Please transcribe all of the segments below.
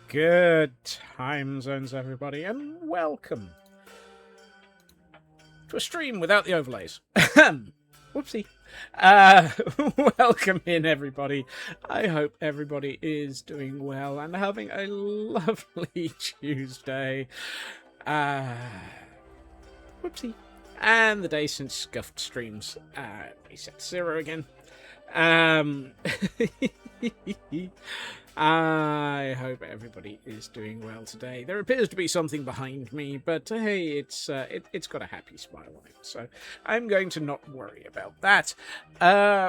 Good time zones, everybody, and welcome to a stream without the overlays. Whoopsie. Welcome in, everybody. I hope everybody is doing well and having a lovely Tuesday. Whoopsie. And the day since scuffed streams reset to 0 again. I hope everybody is doing well today. There appears to be something behind me, but hey, it's got a happy smile on it, so I'm going to not worry about that.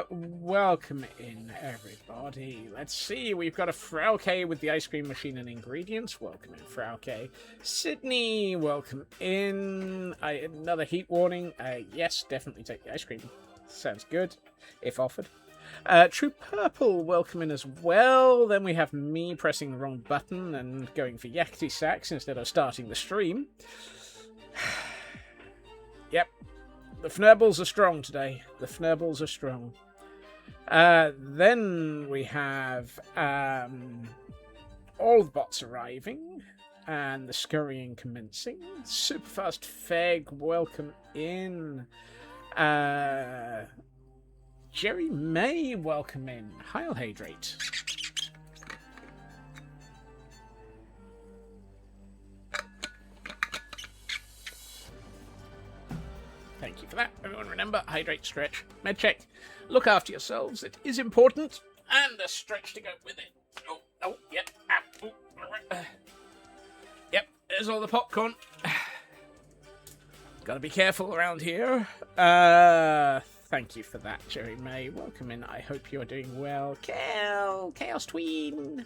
Welcome in, everybody. Let's see, we've got a Frauke with the ice cream machine and ingredients. Welcome in, Frauke. Sydney, welcome in. Another heat warning. Yes, definitely take the ice cream. Sounds good, if offered. True Purple, welcome in as well. Then we have me pressing the wrong button and going for Yakety Sax instead of starting the stream. Yep, the Fnurbles are strong today. The Fnurbles are strong. Then we have all the bots arriving and the scurrying commencing. Superfast Feg, welcome in. Jerry May, welcome in. Heil Hydrate. Thank you for that. Everyone remember, hydrate, stretch, med check. Look after yourselves. It is important. And a stretch to go with it. Oh, yep. Yep, there's all the popcorn. Gotta be careful around here. Thank you for that, Jerry May. Welcome in. I hope you're doing well. Chaos Tween.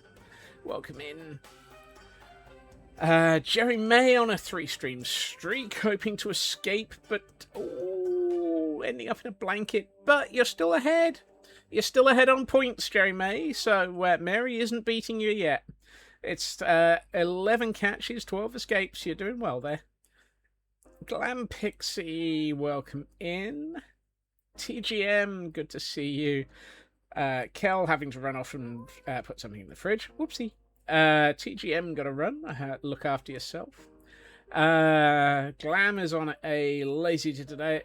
Welcome in. Jerry May on a 3-stream streak, hoping to escape, but ending up in a blanket. But you're still ahead. You're still ahead on points, Jerry May. So Mary isn't beating you yet. It's 11 catches, 12 escapes. You're doing well there. Glam Pixie, welcome in. TGM, good to see you. Kel having to run off and put something in the fridge. Whoopsie. TGM got to run. Look after yourself. Glam is on a lazy today.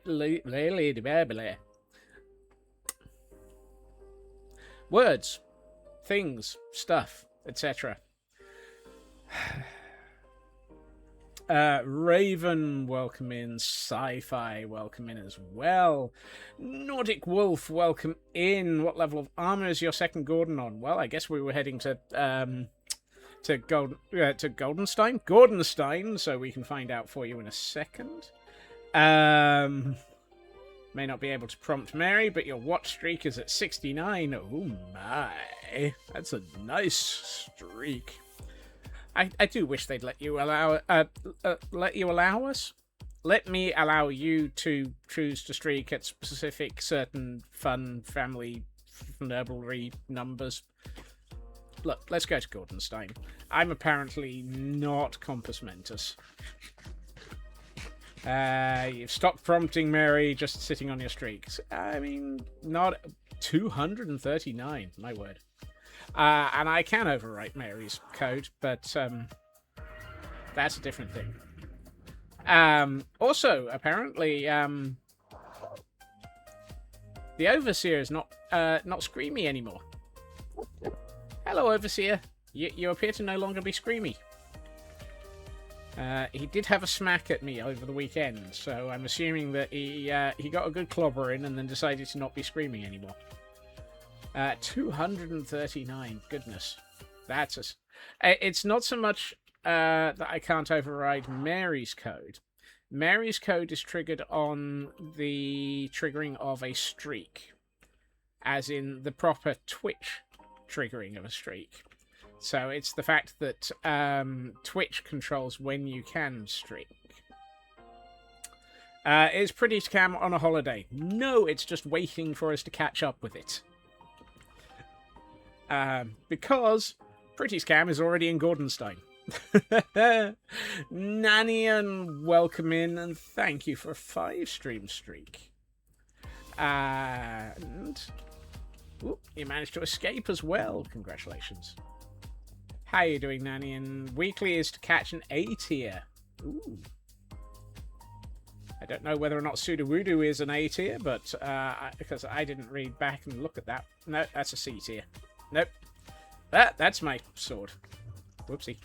Words, things, stuff, etc. Raven, welcome in. Sci-Fi, welcome in as well. Nordic Wolf, welcome in. What level of armor is your second Gordon on? Well, I guess we were heading to Gordonstein, so we can find out for you in a second. May not be able to prompt Mary, but your watch streak is at 69. Oh my, that's a nice streak. I do wish they'd let me allow you to choose to streak at specific certain fun family fnurbalry numbers. look, let's go to Gordonstein. I'm apparently not compos mentis. You've stopped prompting Mary, just sitting on your streaks. I mean, not 239, my word. And I can overwrite Mary's code, but that's a different thing. Also, apparently, the Overseer is not screamy anymore. Hello, Overseer. You appear to no longer be screamy. He did have a smack at me over the weekend, so I'm assuming that he got a good clobber in and then decided to not be screaming anymore. 239, goodness. It's not so much that I can't override Mary's code. Mary's code is triggered on the triggering of a streak, as in the proper Twitch triggering of a streak. So it's the fact that Twitch controls when you can streak. Is Pretty Scam on a holiday? No, it's just waiting for us to catch up with it. Because Pretty Scam is already in Gordonstein. Nanny, and welcome in, and thank you for a 5-stream streak. And ooh, you managed to escape as well. Congratulations. How are you doing, Nanny? And weekly is to catch an A tier. Ooh. I don't know whether or not Sudowoodo is an A tier, but because I didn't read back and look at that. No, that's a C tier. Nope. That's my sword. Whoopsie.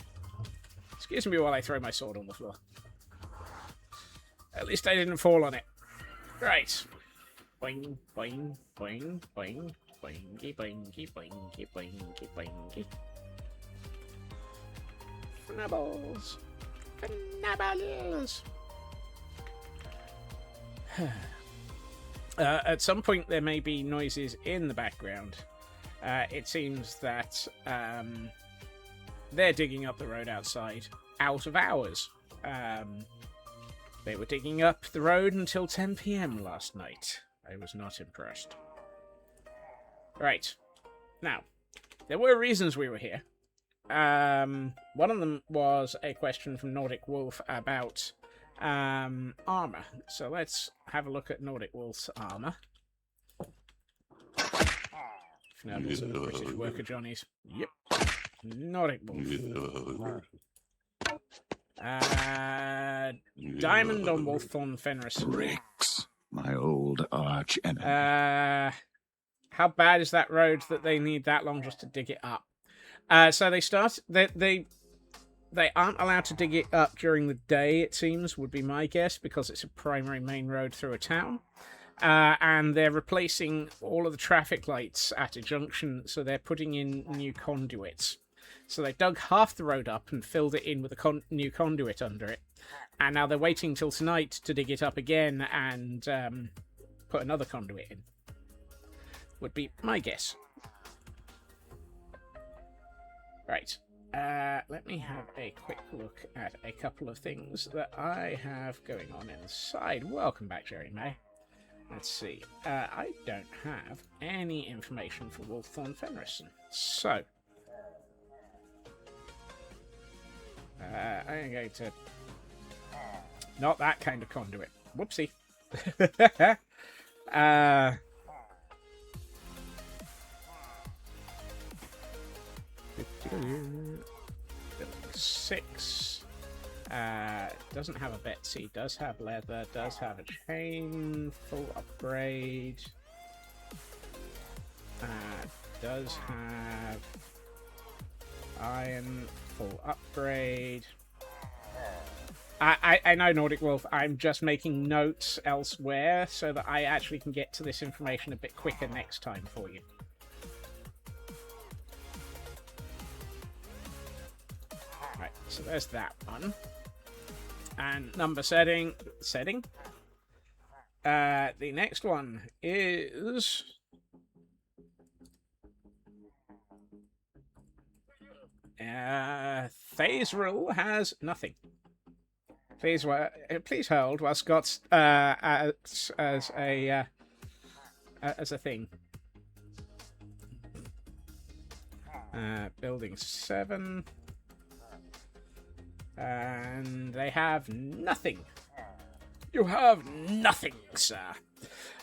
Excuse me while I throw my sword on the floor. At least I didn't fall on it. Right. Boing, boing, boing, boing, boingy, boingy, boingy, boingy, boingy. Fnubbles. Fnubbles. At some point there may be noises in the background. It seems that they're digging up the road outside out of hours. They were digging up the road until 10 PM last night. I was not impressed. Right. Now, there were reasons we were here. One of them was a question from Nordic Wolf about armor. So let's have a look at Nordic Wolf's armor. Fnubbles and British worker Johnnies. Yep. Nordic Wolf. Diamond on Wolfthorn Fenris. Rex, my old arch enemy. How bad is that road that they need that long just to dig it up? So they aren't allowed to dig it up during the day, it seems, would be my guess, because it's a primary main road through a town. And they're replacing all of the traffic lights at a junction, so they're putting in new conduits. So they dug half the road up and filled it in with a new conduit under it. And now they're waiting till tonight to dig it up again and put another conduit in. Would be my guess. Right. Let me have a quick look at a couple of things that I have going on inside. Welcome back, Jerry May. Let's see. I don't have any information for Wolfthorn Fenrison. So, I'm going to... Not that kind of conduit. Whoopsie. Building 6. Doesn't have a Betsy, does have leather, does have a chain, full upgrade. Does have iron, full upgrade. I know, Nordic Wolf, I'm just making notes elsewhere so that I actually can get to this information a bit quicker next time for you. Right, so there's that one. And number setting. The next one is... Thazril has nothing. Please hold while Scott's as a thing. Building 7. And they have nothing. You have nothing, sir.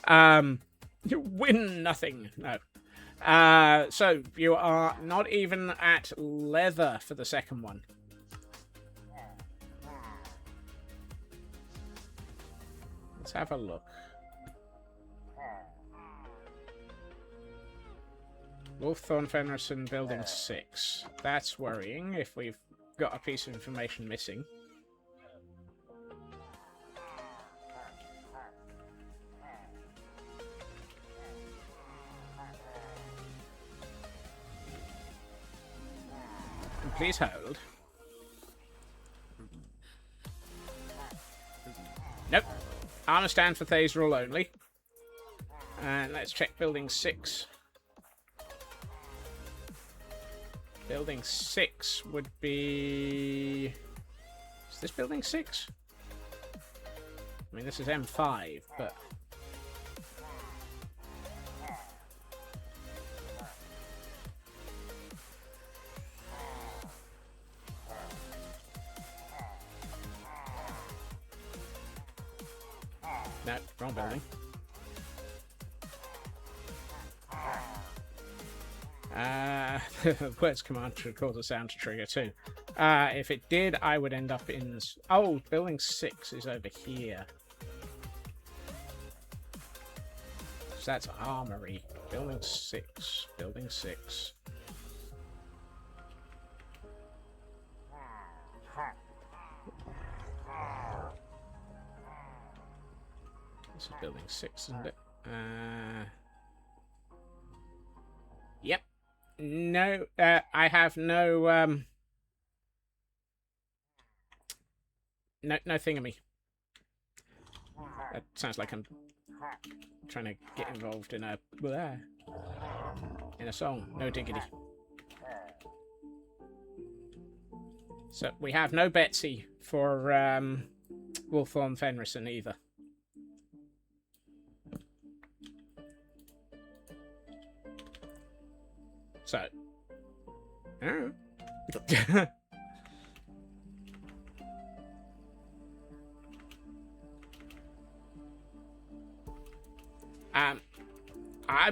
You win nothing. No. So you are not even at leather for the second one. Let's have a look. Wolfthorn Fenrison Building 6. That's worrying if we've got a piece of information missing. Please hold. Nope. Armor stand for Thaserul only. And let's check Building 6. Building 6 would be... Is this Building 6? I mean, this is M5, but... No, wrong building. The words command should cause a sound to trigger too. If it did, I would end up in... Oh, building 6 is over here. So that's armory. Building 6. Building 6. This is building 6, isn't it? Yep. No, I have no, no thingamy. That sounds like I'm trying to get involved in a song. No diggity. So we have no Betsy for Wolfthorn Fenrison either. So, I'm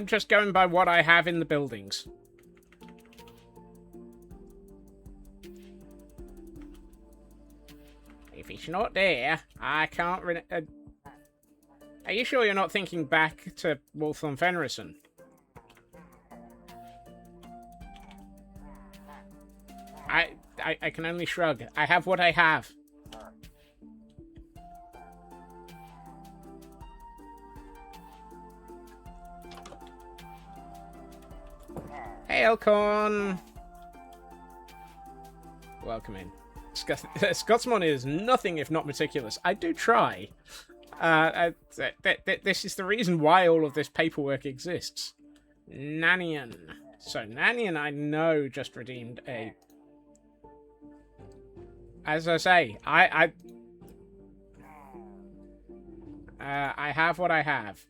just going by what I have in the buildings. If it's not there, I can't. Are you sure you're not thinking back to Wolfthorn Fenrison? I can only shrug. I have what I have. Hey, Elcon! Welcome in. Scotsmon is nothing if not meticulous. I do try. This is the reason why all of this paperwork exists. Nanian. So, Nanian, I know, just redeemed a... As I say, I have what I have.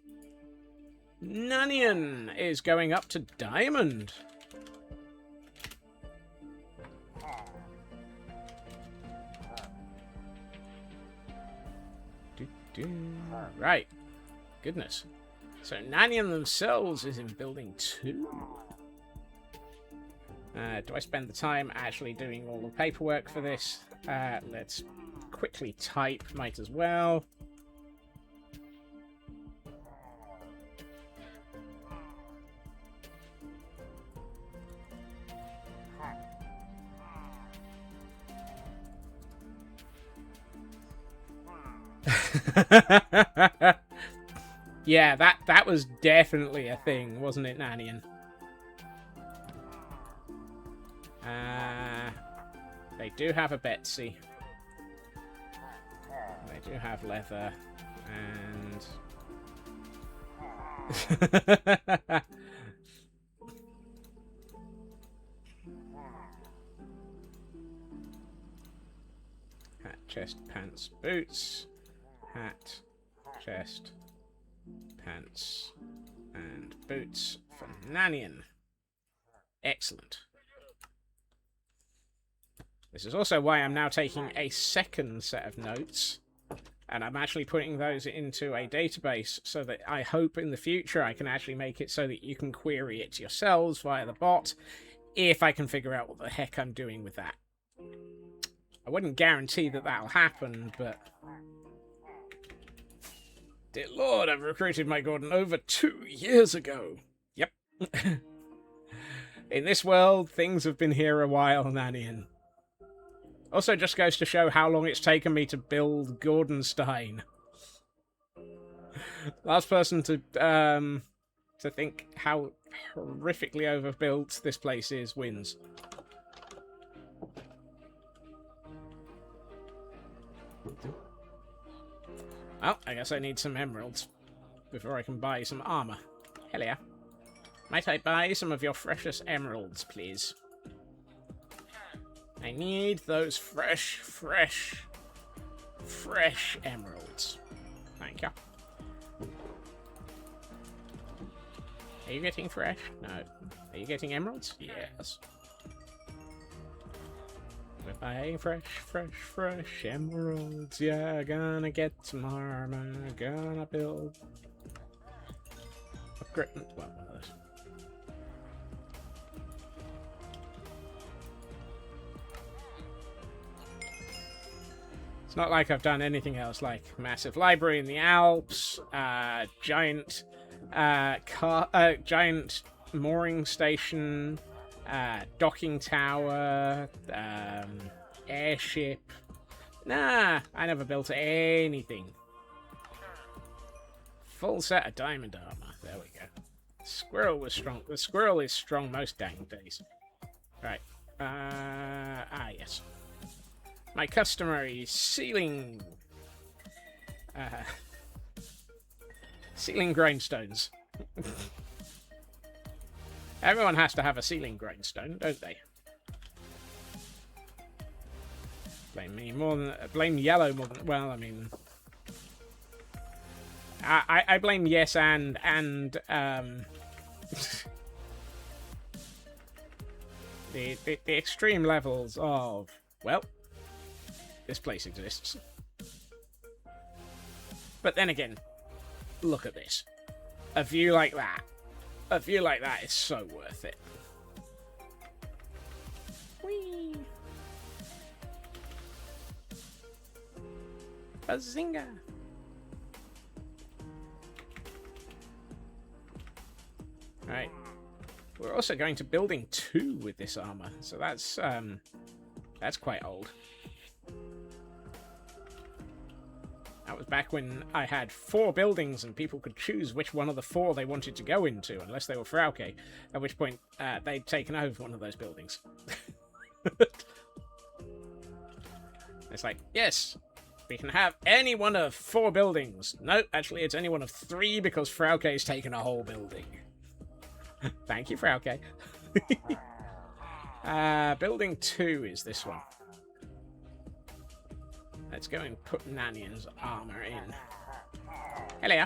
Nanian is going up to Diamond. Right. Goodness. So Nanian themselves is in building 2. Do I spend the time actually doing all the paperwork for this? Let's quickly type, might as well. Yeah, that was definitely a thing, wasn't it, Nanian? They do have a Betsy. They do have leather. And... Hat, chest, pants, boots. Hat, chest, pants, and boots for Nanian. Excellent. This is also why I'm now taking a second set of notes, and I'm actually putting those into a database so that I hope in the future I can actually make it so that you can query it yourselves via the bot, if I can figure out what the heck I'm doing with that. I wouldn't guarantee that that'll happen, but... Dear Lord, I've recruited my Gordon over 2 years ago. Yep. In this world, things have been here a while, Nanian. Also, just goes to show how long it's taken me to build Gordonstein. Last person to think how horrifically overbuilt this place is wins. Well, I guess I need some emeralds before I can buy some armor. Hell yeah. Might I buy some of your freshest emeralds, please? I need those fresh emeralds. Thank you. Are you getting fresh? No. Are you getting emeralds? Yes. We're buying fresh emeralds. Yeah, gonna get some armor. Gonna build a great... Well, one of those. It's not like I've done anything else, like massive library in the Alps, giant mooring station, docking tower, airship. Nah, I never built anything. Full set of diamond armor. There we go. Squirrel was strong. The squirrel is strong most dang days. Right. Yes. My customary ceiling... ceiling grindstones. Everyone has to have a ceiling grindstone, don't they? Blame me more than... Blame yellow more than... Well, I mean... I blame yes and the extreme levels of... Well... This place exists. But then again, look at this. A view like that. A view like that is so worth it. Whee! Bazinga! Right. We're also going to building 2 with this armor, so that's quite old. That was back when I had 4 buildings and people could choose which one of the 4 they wanted to go into, unless they were Frauke, at which point they'd taken over one of those buildings. It's like, yes, we can have any one of 4 buildings. No, actually it's any one of 3 because Frauke's taken a whole building. Thank you, Frauke. Building 2 is this one. Let's go and put Nanian's armor in. Hello.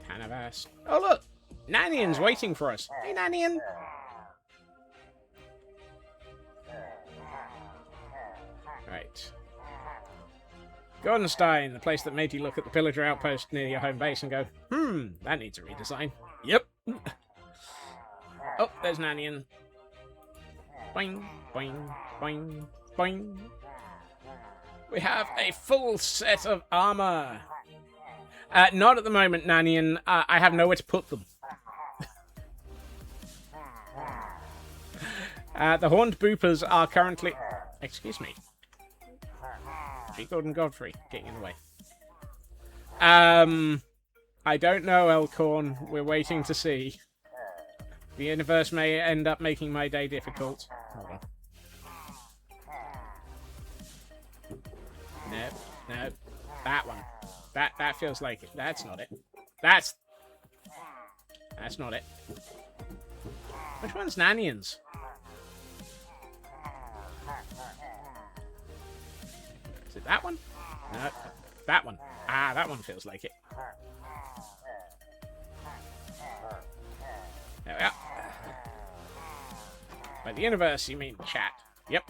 Canvas. Oh, look! Nanian's waiting for us. Hey, Nanian! Right. Gordonstein, the place that made you look at the pillager outpost near your home base and go, that needs a redesign. Yep. Oh, there's Nanian. Boing, boing, boing. Boing. We have a full set of armor. Not at the moment, Nanian. I have nowhere to put them. The horned boopers are currently... Excuse me. G. Gordon Godfrey getting in the way. I don't know, Elkhorn. We're waiting to see. The universe may end up making my day difficult. Hold on. No, that one. That feels like it. That's not it. That's not it. Which one's Nanian's? Is it that one? No, that one. Ah, that one feels like it. There we are. By the universe, you mean chat. Yep.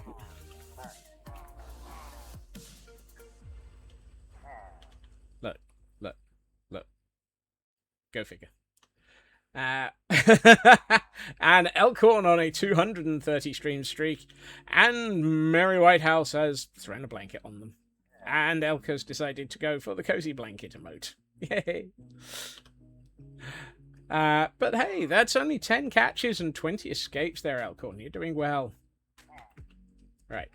Look, look, look. Go figure. And Elkhorn on a 230 stream streak, and Mary Whitehouse has thrown a blanket on them. And Elk has decided to go for the cozy blanket emote. Yay! But hey, that's only 10 catches and 20 escapes there, Elkhorn. You're doing well. Right.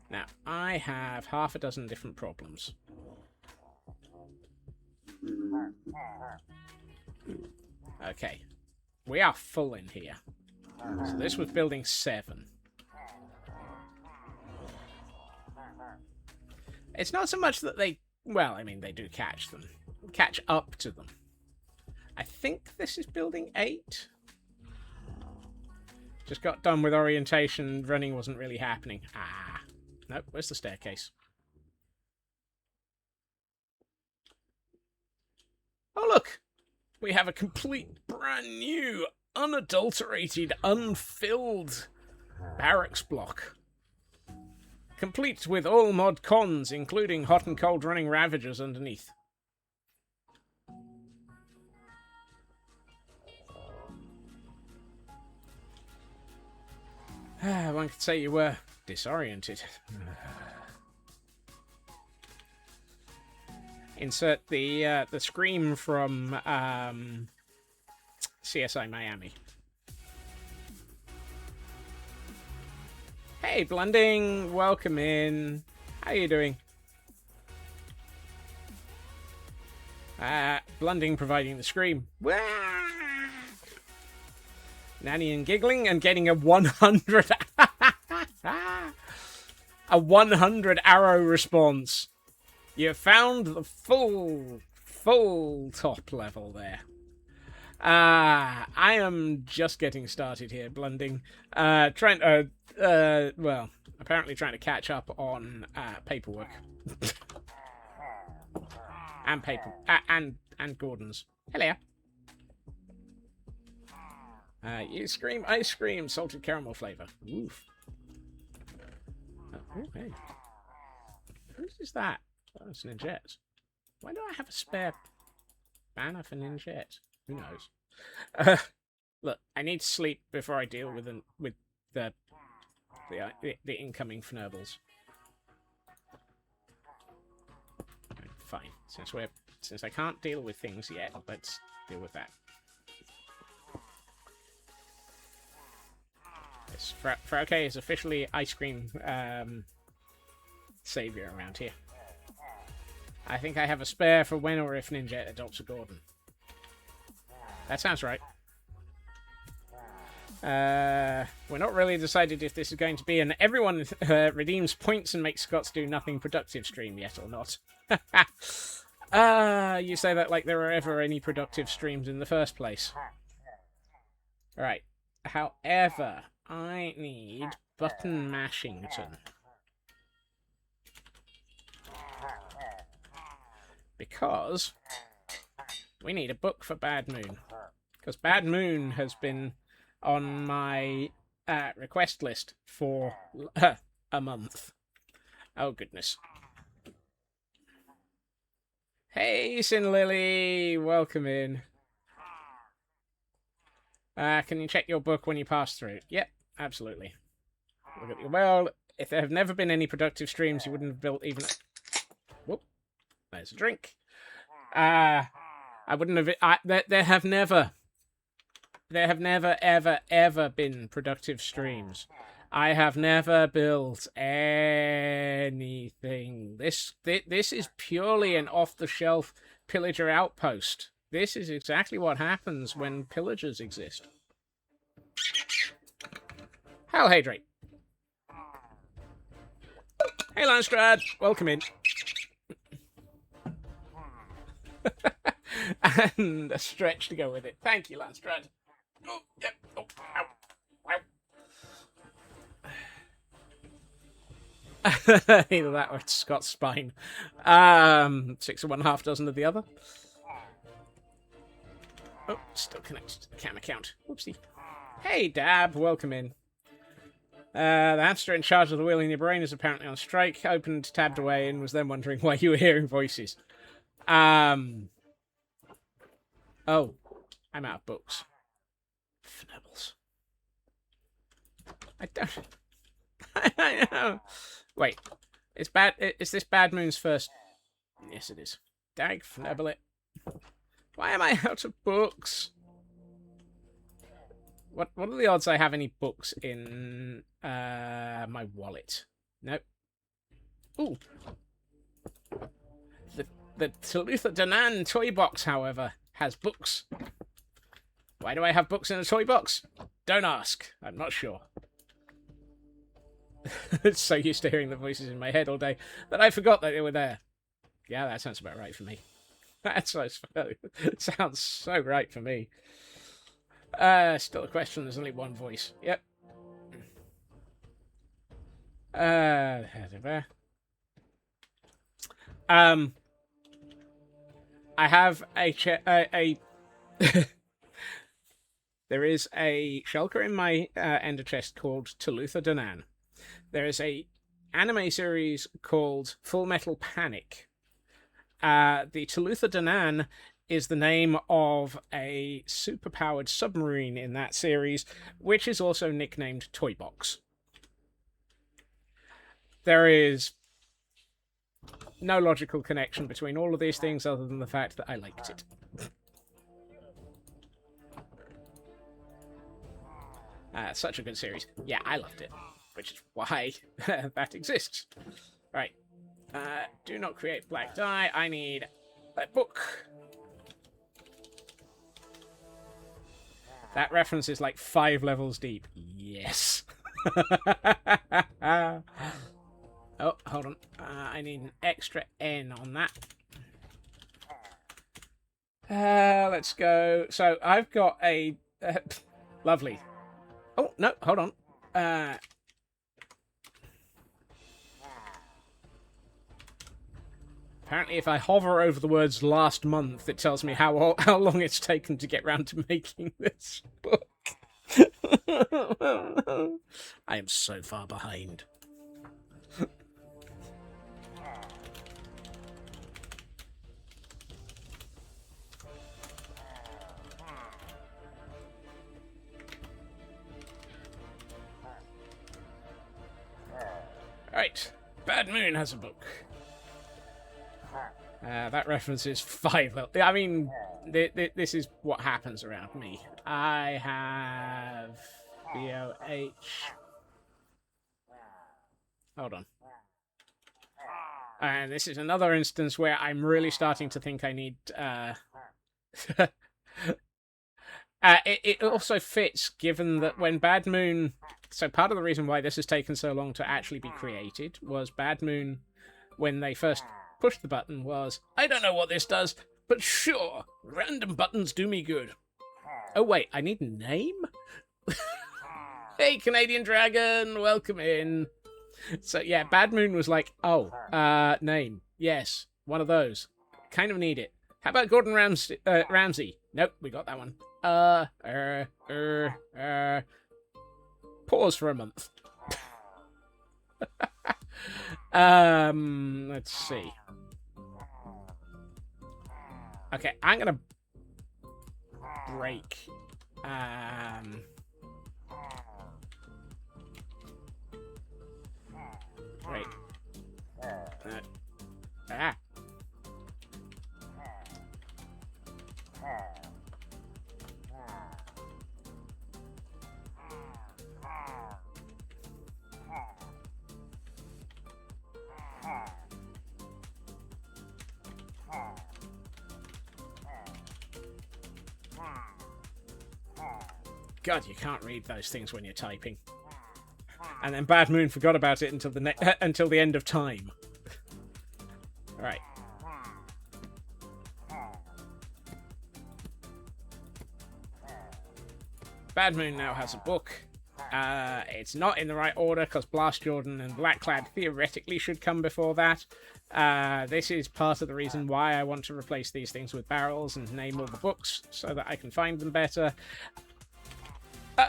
Now, I have half a dozen different problems. Okay. We are full in here. So this was building 7. It's not so much that they... Well, I mean, they do catch them. Catch up to them. I think this is building 8. Just got done with orientation. Running wasn't really happening. Ah. Nope, where's the staircase? Oh, look! We have a complete, brand new, unadulterated, unfilled barracks block. Complete with all mod cons, including hot and cold running Ravagers underneath. One could say you were disoriented. Insert the scream from CSI Miami. Hey, Blunding, welcome in. How you doing? Blunding providing the scream. Wah! Nanny and giggling and getting a 100 a 100 arrow response. You found the full top level there. I am just getting started here, Blunding. Apparently trying to catch up on paperwork. and Gordon's. Hello. You scream, I scream, salted caramel flavor. Oof. Oh, hey. Whose is that? Oh, it's Ninjets. Why do I have a spare banner for Ninjets? Who knows? Look, I need to sleep before I deal with the incoming fnurbles. Fine. Since I can't deal with things yet, let's deal with that. Yes, Frauke is officially ice cream savior around here. I think I have a spare for when or if Ninja adopts a Gordon. That sounds right. We're not really decided if this is going to be an everyone redeems points and makes Scots do nothing productive stream yet or not. You say that like there were ever any productive streams in the first place. Right. However, I need Button Mashington. Because we need a book for Bad Moon. Because Bad Moon has been on my request list for a month. Oh, goodness. Hey, Sin Lily, welcome in. Can you check your book when you pass through? Yep, absolutely. Look at your world. If there have never been any productive streams, you wouldn't have built even... Whoop. There's a drink. I wouldn't have... There have never, ever been productive streams. I have never built anything. This is purely an off-the-shelf pillager outpost. This is exactly what happens when pillagers exist. Hell, Hydrate. Hey, Landstrad. Welcome in. And a stretch to go with it. Thank you, Landstrad. Oh, yep. Oh, ow. Ow. Either that or it's Scott's spine. 6 of one, half dozen of the other. Oh, still connected to the cam account. Whoopsie. Hey, Dab, welcome in. The hamster in charge of the wheel in your brain is apparently on strike. Opened, tabbed away, and was then wondering why you were hearing voices. Oh, I'm out of books. Fnibbles. I don't... I know. Wait, it's bad. Is this Bad Moon's first? Yes, it is. Dag fnibble it. Why am I out of books? What are the odds I have any books in my wallet? Nope. Ooh. The Talitha Danan toy box, however, has books. Why do I have books in a toy box? Don't ask. I'm not sure. So used to hearing the voices in my head all day that I forgot that they were there. Yeah, that sounds about right for me. That sounds so right for me. Still a question. There's only one voice. Yep. I have a there is a shulker in my ender chest called Talitha Danan. There is a anime series called Full Metal Panic. The Talitha Danan is the name of a superpowered submarine in that series, which is also nicknamed Toy Box. There is no logical connection between all of these things other than the fact that I liked it. Such a good series. Yeah, I loved it, which is why that exists. Right. Do not create black dye. I need a book. That reference is like 5 levels deep. Yes. Oh, hold on. I need an extra N on that. Let's go. So I've got a... lovely. Oh, no, hold on. Apparently, if I hover over the words last month, it tells me how long it's taken to get round to making this book. I am so far behind. Right, Bad Moon has a book. That reference is 5 levels. I mean, this is what happens around me. I have BOH. Hold on. And this is another instance where I'm really starting to think I need... It also fits, given that when Bad Moon... So part of the reason why this has taken so long to actually be created was Bad Moon, when they first pushed the button, was, I don't know what this does, but sure, random buttons do me good. Oh wait, I need a name? Hey, Canadian Dragon, welcome in. So yeah, Bad Moon was like, oh, name. Yes, one of those. Kind of need it. How about Gordon Ramsay? Nope, we got that one. Pause for a month. Let's see. Okay, I'm gonna break. Wait. God, you can't read those things when you're typing. And then Bad Moon forgot about it until until the end of time. All right. Bad Moon now has a book. It's not in the right order because Blast Jordan and Blackclad theoretically should come before that. This is part of the reason why I want to replace these things with barrels and name all the books so that I can find them better.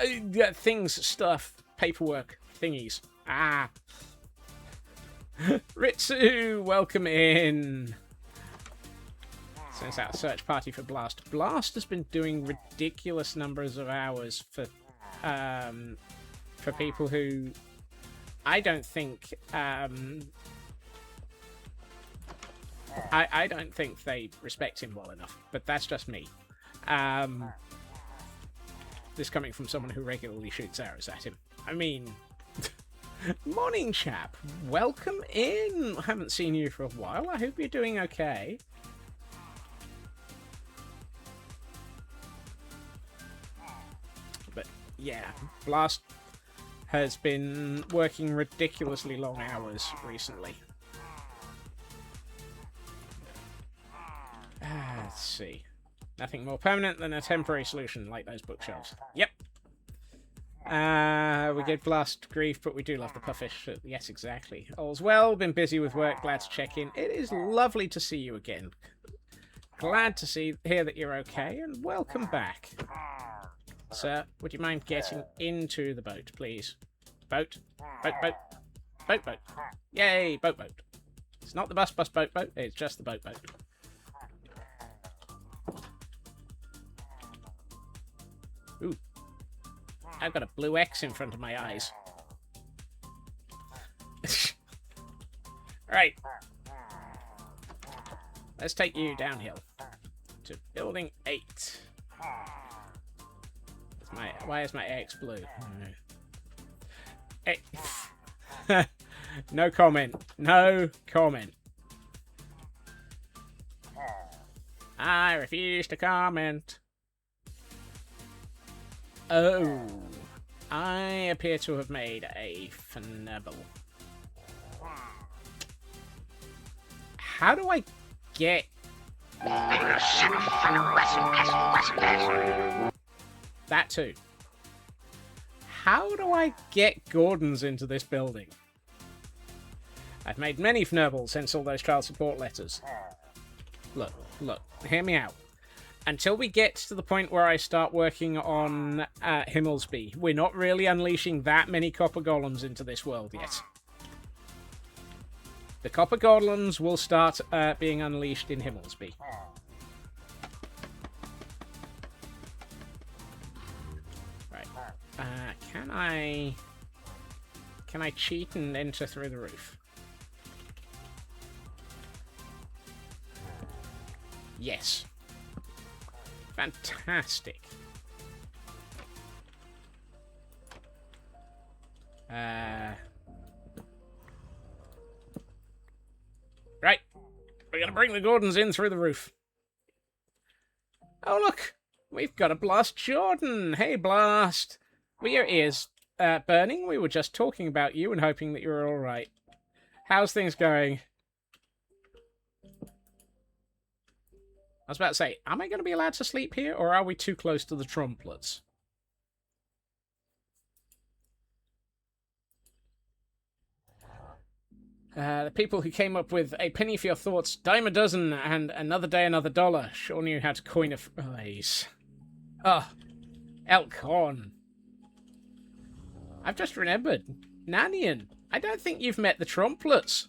Yeah, things, stuff, paperwork, thingies. Ah. Ritsu, welcome in. Sends out a search party for Blast. Blast has been doing ridiculous numbers of hours for people who I don't think I don't think they respect him well enough. But that's just me. This coming from someone who regularly shoots arrows at him. I mean, morning, chap. Welcome in. I haven't seen you for a while. I hope you're doing okay. But yeah, Blast has been working ridiculously long hours recently. Let's see. Nothing more permanent than a temporary solution like those bookshelves. Yep. We give Blast grief, but we do love the puffish. Yes, exactly. All's well. Been busy with work. Glad to check in. It is lovely to see you again. Glad to hear that you're okay, and welcome back. Sir, would you mind getting into the boat, please? Boat. Boat, boat. Boat, boat. Yay, boat, boat. It's not the bus, boat, boat. It's just the boat, boat. Ooh. I've got a blue X in front of my eyes. Right. Let's take you downhill to building 8. Why is my X blue? No comment. No comment. I refuse to comment. Oh, I appear to have made a fnibble. How do I get... That too. How do I get Gordons into this building? I've made many fnibbles since all those child support letters. Look, hear me out. Until we get to the point where I start working on Himmelsby, we're not really unleashing that many copper golems into this world yet. The copper golems will start being unleashed in Himmelsby. Right. Can I cheat and enter through the roof? Yes. Fantastic. Right. We're gonna bring the Gordons in through the roof. Oh, look. We've got a Blast Jordan. Hey, Blast. Were your ears burning? We were just talking about you and hoping that you were all right. How's things going? I was about to say, am I going to be allowed to sleep here, or are we too close to the tromplets? The people who came up with a penny for your thoughts, dime a dozen, and another day another dollar sure knew how to coin a phrase. Oh, Elkhorn. I've just remembered. Nanian, I don't think you've met the tromplets.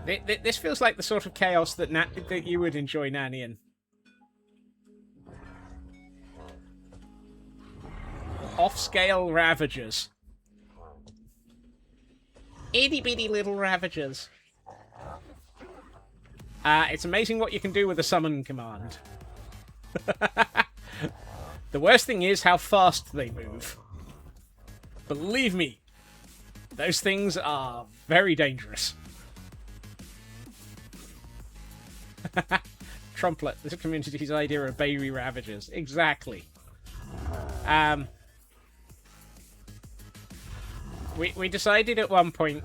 This feels like the sort of chaos that you would enjoy, Nanian. Off-scale Ravagers. Itty-bitty little Ravagers. It's amazing what you can do with a summon command. The worst thing is how fast they move. Believe me, those things are very dangerous. Trumplet, this community's idea of baby Ravagers. Exactly. We decided at one point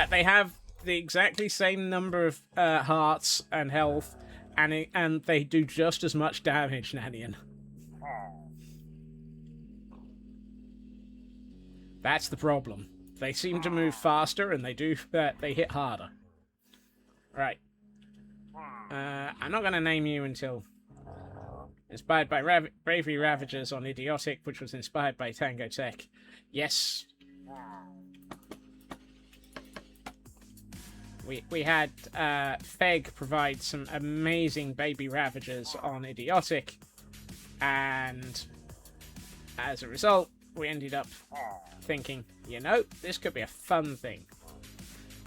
they have the exactly same number of hearts and health, and they do just as much damage, Nanian. That's the problem. They seem to move faster, and they hit harder. Right. I'm not going to name you until... Inspired by Bravery Ravagers on Idiotic, which was inspired by Tango Tech. Yes. We had Feg provide some amazing baby Ravagers on Idiotic, and as a result, we ended up thinking, you know, this could be a fun thing.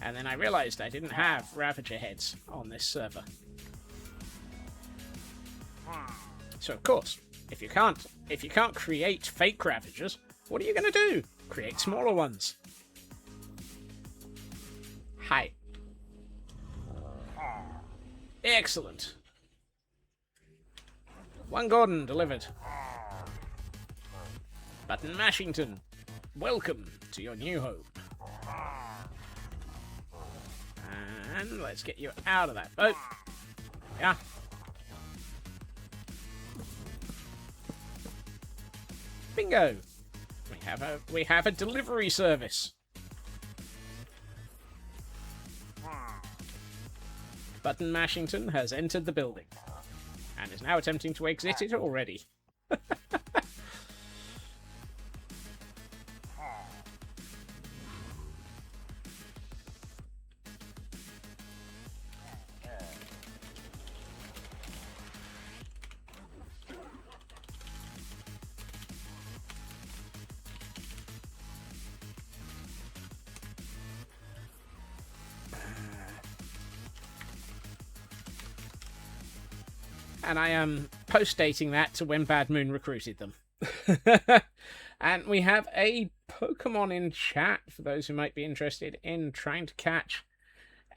And then I realized I didn't have Ravager heads on this server. So of course, if you can't create fake Ravagers, what are you going to do? Create smaller ones. Hi. Excellent. 1 Gordon delivered. Button Mashington, welcome to your new home. And let's get you out of that boat. Yeah. Bingo! We have a delivery service. Button Mashington has entered the building and is now attempting to exit it already. And I am post-dating that to when Bad Moon recruited them. And we have a Pokemon in chat for those who might be interested in trying to catch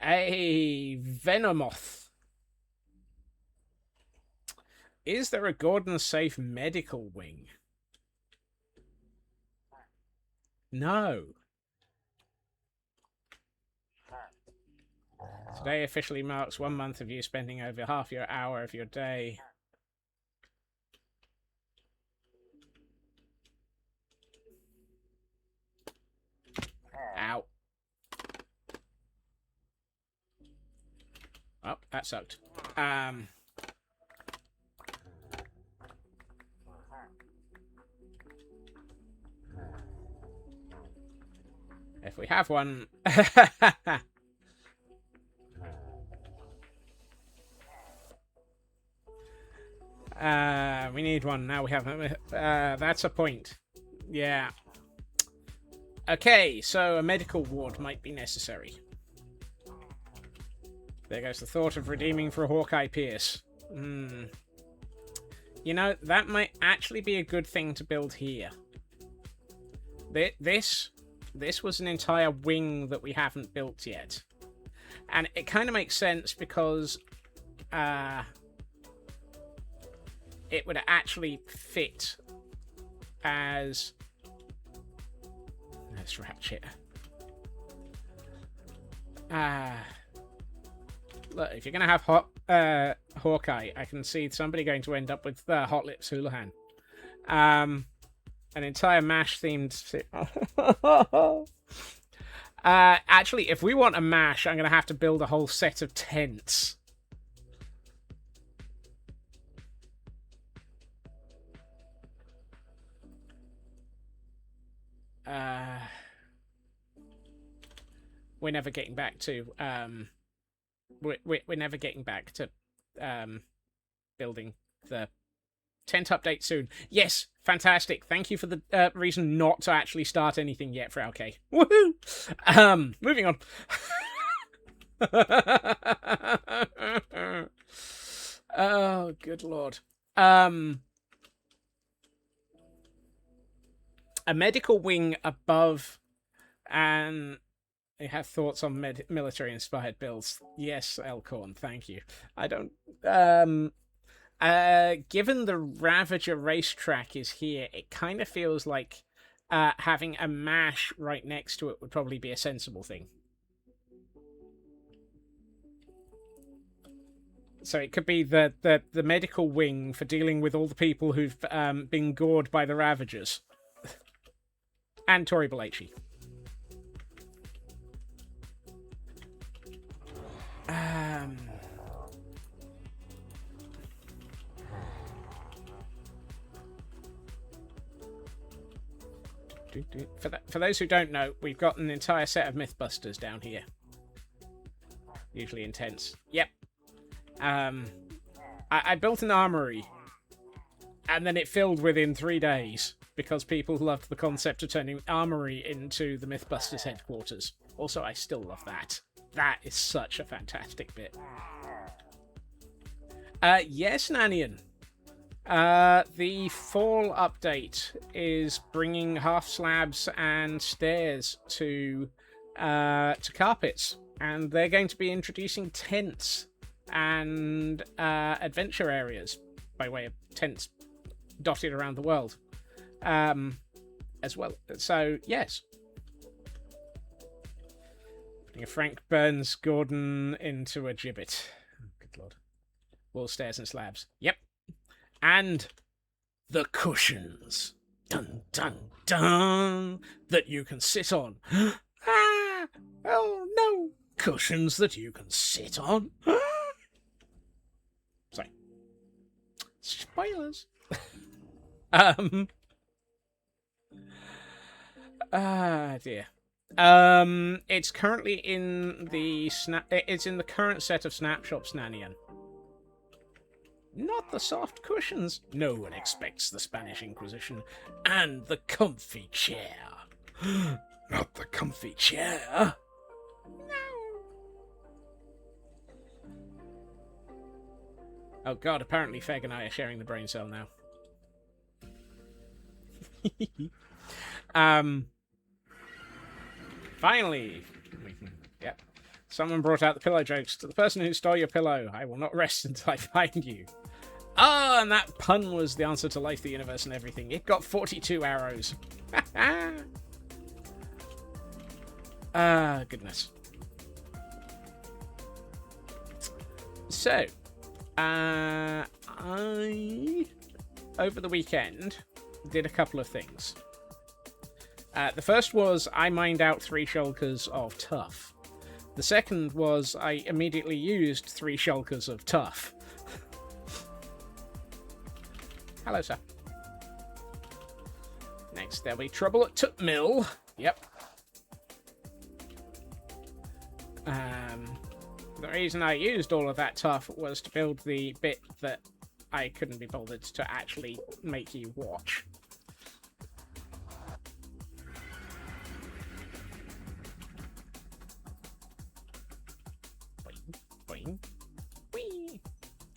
a Venomoth. Is there a Gordon safe medical wing? No. Today officially marks 1 month of you spending over half your hour of your day. Ow. Oh, that sucked. If we have one... we need one. Now we have... that's a point. Yeah. Okay, so a medical ward might be necessary. There goes the thought of redeeming for a Hawkeye Pierce. You know, that might actually be a good thing to build here. This was an entire wing that we haven't built yet. And it kind of makes sense because it would actually fit as... Let's ratchet. Look, if you're going to have Hawkeye, I can see somebody going to end up with Hot Lips Houlihan. An entire MASH themed... actually, if we want a MASH, I'm going to have to build a whole set of tents. We're never getting back to we're never getting back to building the tent update soon. Yes, fantastic. Thank you for the reason not to actually start anything yet for LK. Woohoo! Moving on. Oh, good lord. A medical wing above, and they have thoughts on military-inspired builds. Yes, Elcorn, thank you. I don't... given the Ravager racetrack is here, it kind of feels like having a MASH right next to it would probably be a sensible thing. So it could be the medical wing for dealing with all the people who've been gored by the Ravagers. And Tori Bellacci. For those who don't know, we've got an entire set of Mythbusters down here. Usually intense. Yep. I built an armory, and then it filled within 3 days because people loved the concept of turning armory into the Mythbusters headquarters. Also, I still love that. That is such a fantastic bit. Yes, Nanian. The fall update is bringing half slabs and stairs to carpets, and they're going to be introducing tents and adventure areas by way of tents dotted around the world, as well. So yes, putting a Frank Burns Gordon into a gibbet. Oh, good lord. Wall, stairs, and slabs. Yep. And the cushions. Dun, dun, dun. That you can sit on. Ah! Oh, no. Cushions that you can sit on. Sorry. Spoilers. Dear. It's currently in the it's in the current set of snapshots, Nanian. Not the soft cushions. No one expects the Spanish Inquisition. And the comfy chair. Not the comfy chair. No. Oh god, apparently Feg and I are sharing the brain cell now. Finally. Yep. Someone brought out the pillow jokes. To the person who stole your pillow, I will not rest until I find you. Ah, and that pun was the answer to life, the universe, and everything. It got 42 arrows. Ah, goodness. So, I, over the weekend, did a couple of things. The first was I mined out 3 shulkers of tough. The second was I immediately used 3 shulkers of tough. Hello, sir. Next, there'll be trouble at Tut Mill. Yep. The reason I used all of that tough was to build the bit that I couldn't be bothered to actually make you watch. Boing. Whee!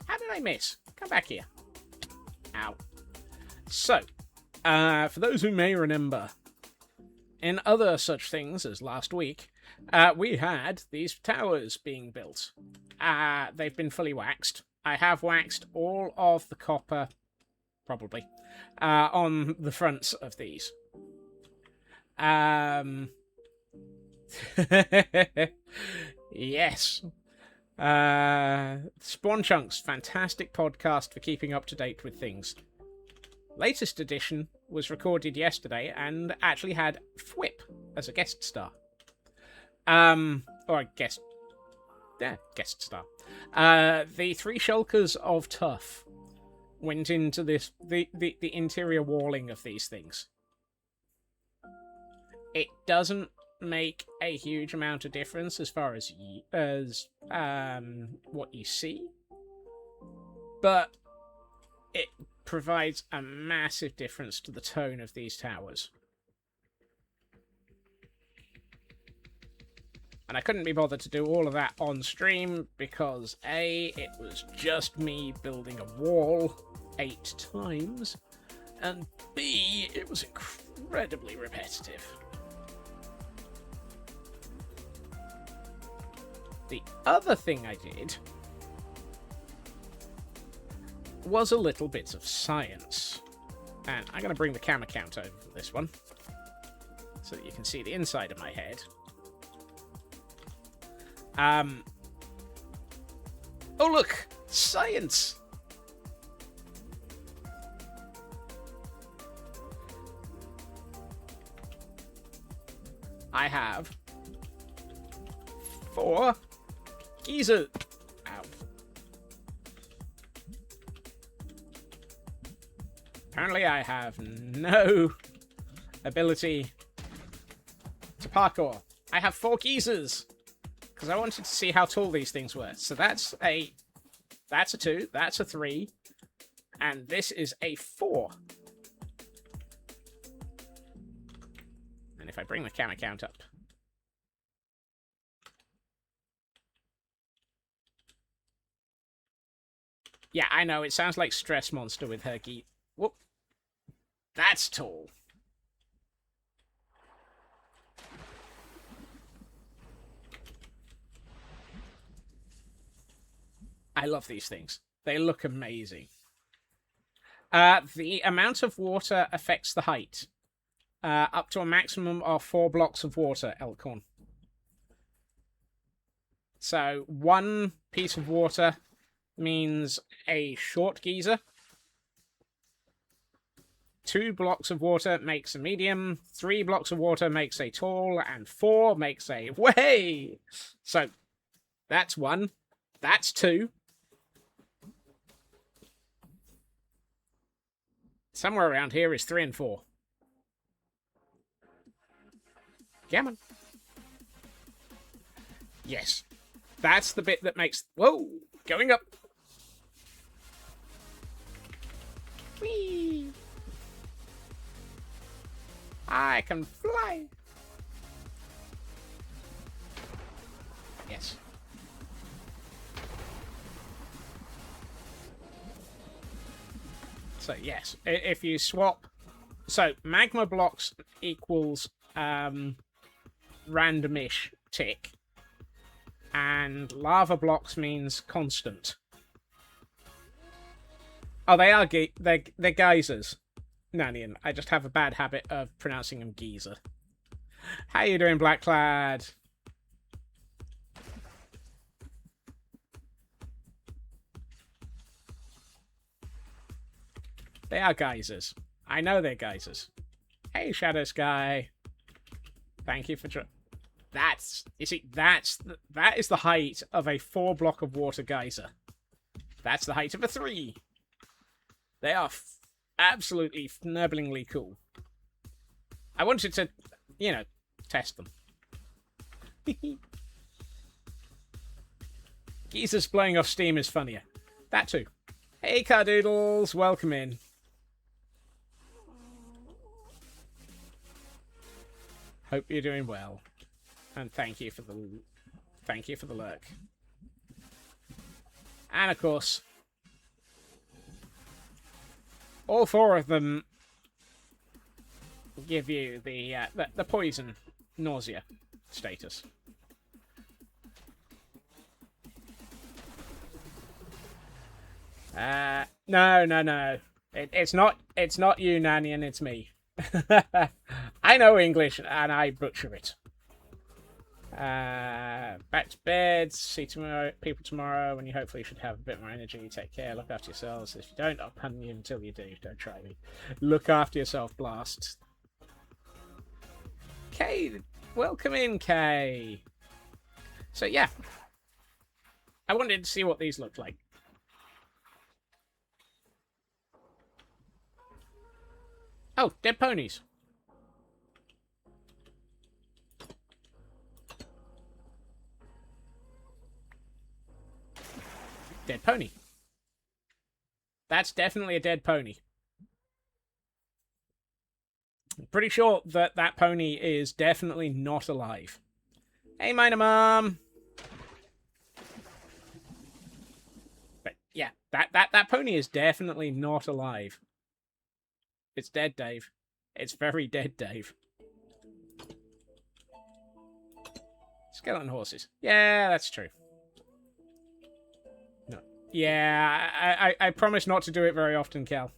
How did I miss? Come back here. Ow. So, for those who may remember, in other such things as last week, we had these towers being built. They've been fully waxed. I have waxed all of the copper, probably, on the fronts of these. Yes. Spawn Chunks, fantastic podcast for keeping up to date with things. Latest edition was recorded yesterday and actually had Fwip as a guest star. Or a guest... Yeah, guest star. The 3 shulkers of tough went into this the interior walling of these things. It doesn't make a huge amount of difference as far as what you see, but it provides a massive difference to the tone of these towers. And I couldn't be bothered to do all of that on stream because A, it was just me building a wall 8 times, and B, it was incredibly repetitive. The other thing I did was a little bit of science. And I'm going to bring the camera count over for this one so that you can see the inside of my head. Oh, look! Science! I have 4 geezers. Ow. Apparently I have no ability to parkour. I have 4 geezers because I wanted to see how tall these things were. So that's a 2, that's a 3, and this is a 4. And if I bring the camera count up, yeah, I know it sounds like Stress Monster with her geet. Whoop, that's tall. I love these things. They look amazing. The amount of water affects the height. Up to a maximum of 4 blocks of water, Elkhorn. So 1 piece of water means a short geezer. 2 blocks of water makes a medium. 3 blocks of water makes a tall. And 4 makes a way. So that's 1. That's 2. Somewhere around here is 3 and 4. Come on. Yes. That's the bit that makes... Whoa! Going up. Whee! I can fly. Yes. So, yes. If you swap... So, magma blocks equals... randomish tick, and lava blocks means constant. Oh, they are they're geysers. Nanian. I just have a bad habit of pronouncing them geezer. How you doing, Blackclad? They are geysers. I know they're geysers. Hey, Shadow Sky. Thank you for you see, that is the height of a 4 block of water geyser. That's the height of a 3. They are absolutely fnurblingly cool. I wanted to, you know, test them. Geezers blowing off steam is funnier. That too. Hey, Cardoodles, welcome in. Hope you're doing well, and thank you for the lurk. And of course, all 4 of them give you the poison nausea status. No. It's not you, Nanian. It's me. I know English and I butcher it. Back to bed. See people tomorrow when you hopefully should have a bit more energy. Take care. Look after yourselves. If you don't, I'll pun you until you do. Don't try me. Look after yourself, Blast. Kay, welcome in, Kay. So yeah, I wanted to see what these look like. Oh, dead ponies. Dead pony. That's definitely a dead pony. I'm pretty sure that that pony is definitely not alive. Hey, Minor Mom. But yeah, that pony is definitely not alive. It's dead, Dave. It's very dead, Dave. Skeleton horses. Yeah, that's true. No. Yeah, I promise not to do it very often, Cal.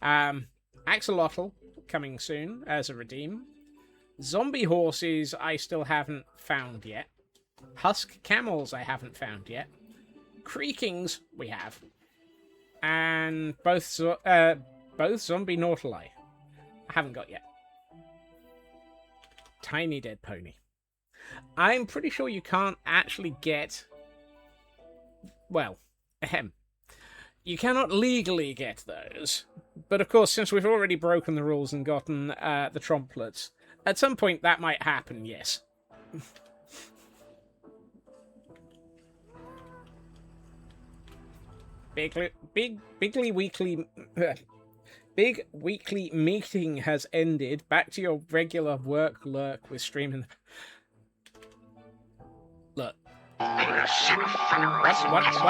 Axolotl coming soon as a redeem. Zombie horses I still haven't found yet. Husk camels I haven't found yet. Creakings we have. And both zombie Nautili I haven't got yet. Tiny dead pony. I'm pretty sure you can't actually get... Well, You cannot legally get those. But of course, since we've already broken the rules and gotten the tromplets, at some point that might happen, yes. Big weekly meeting has ended. Back to your regular work lurk with streaming. Look. One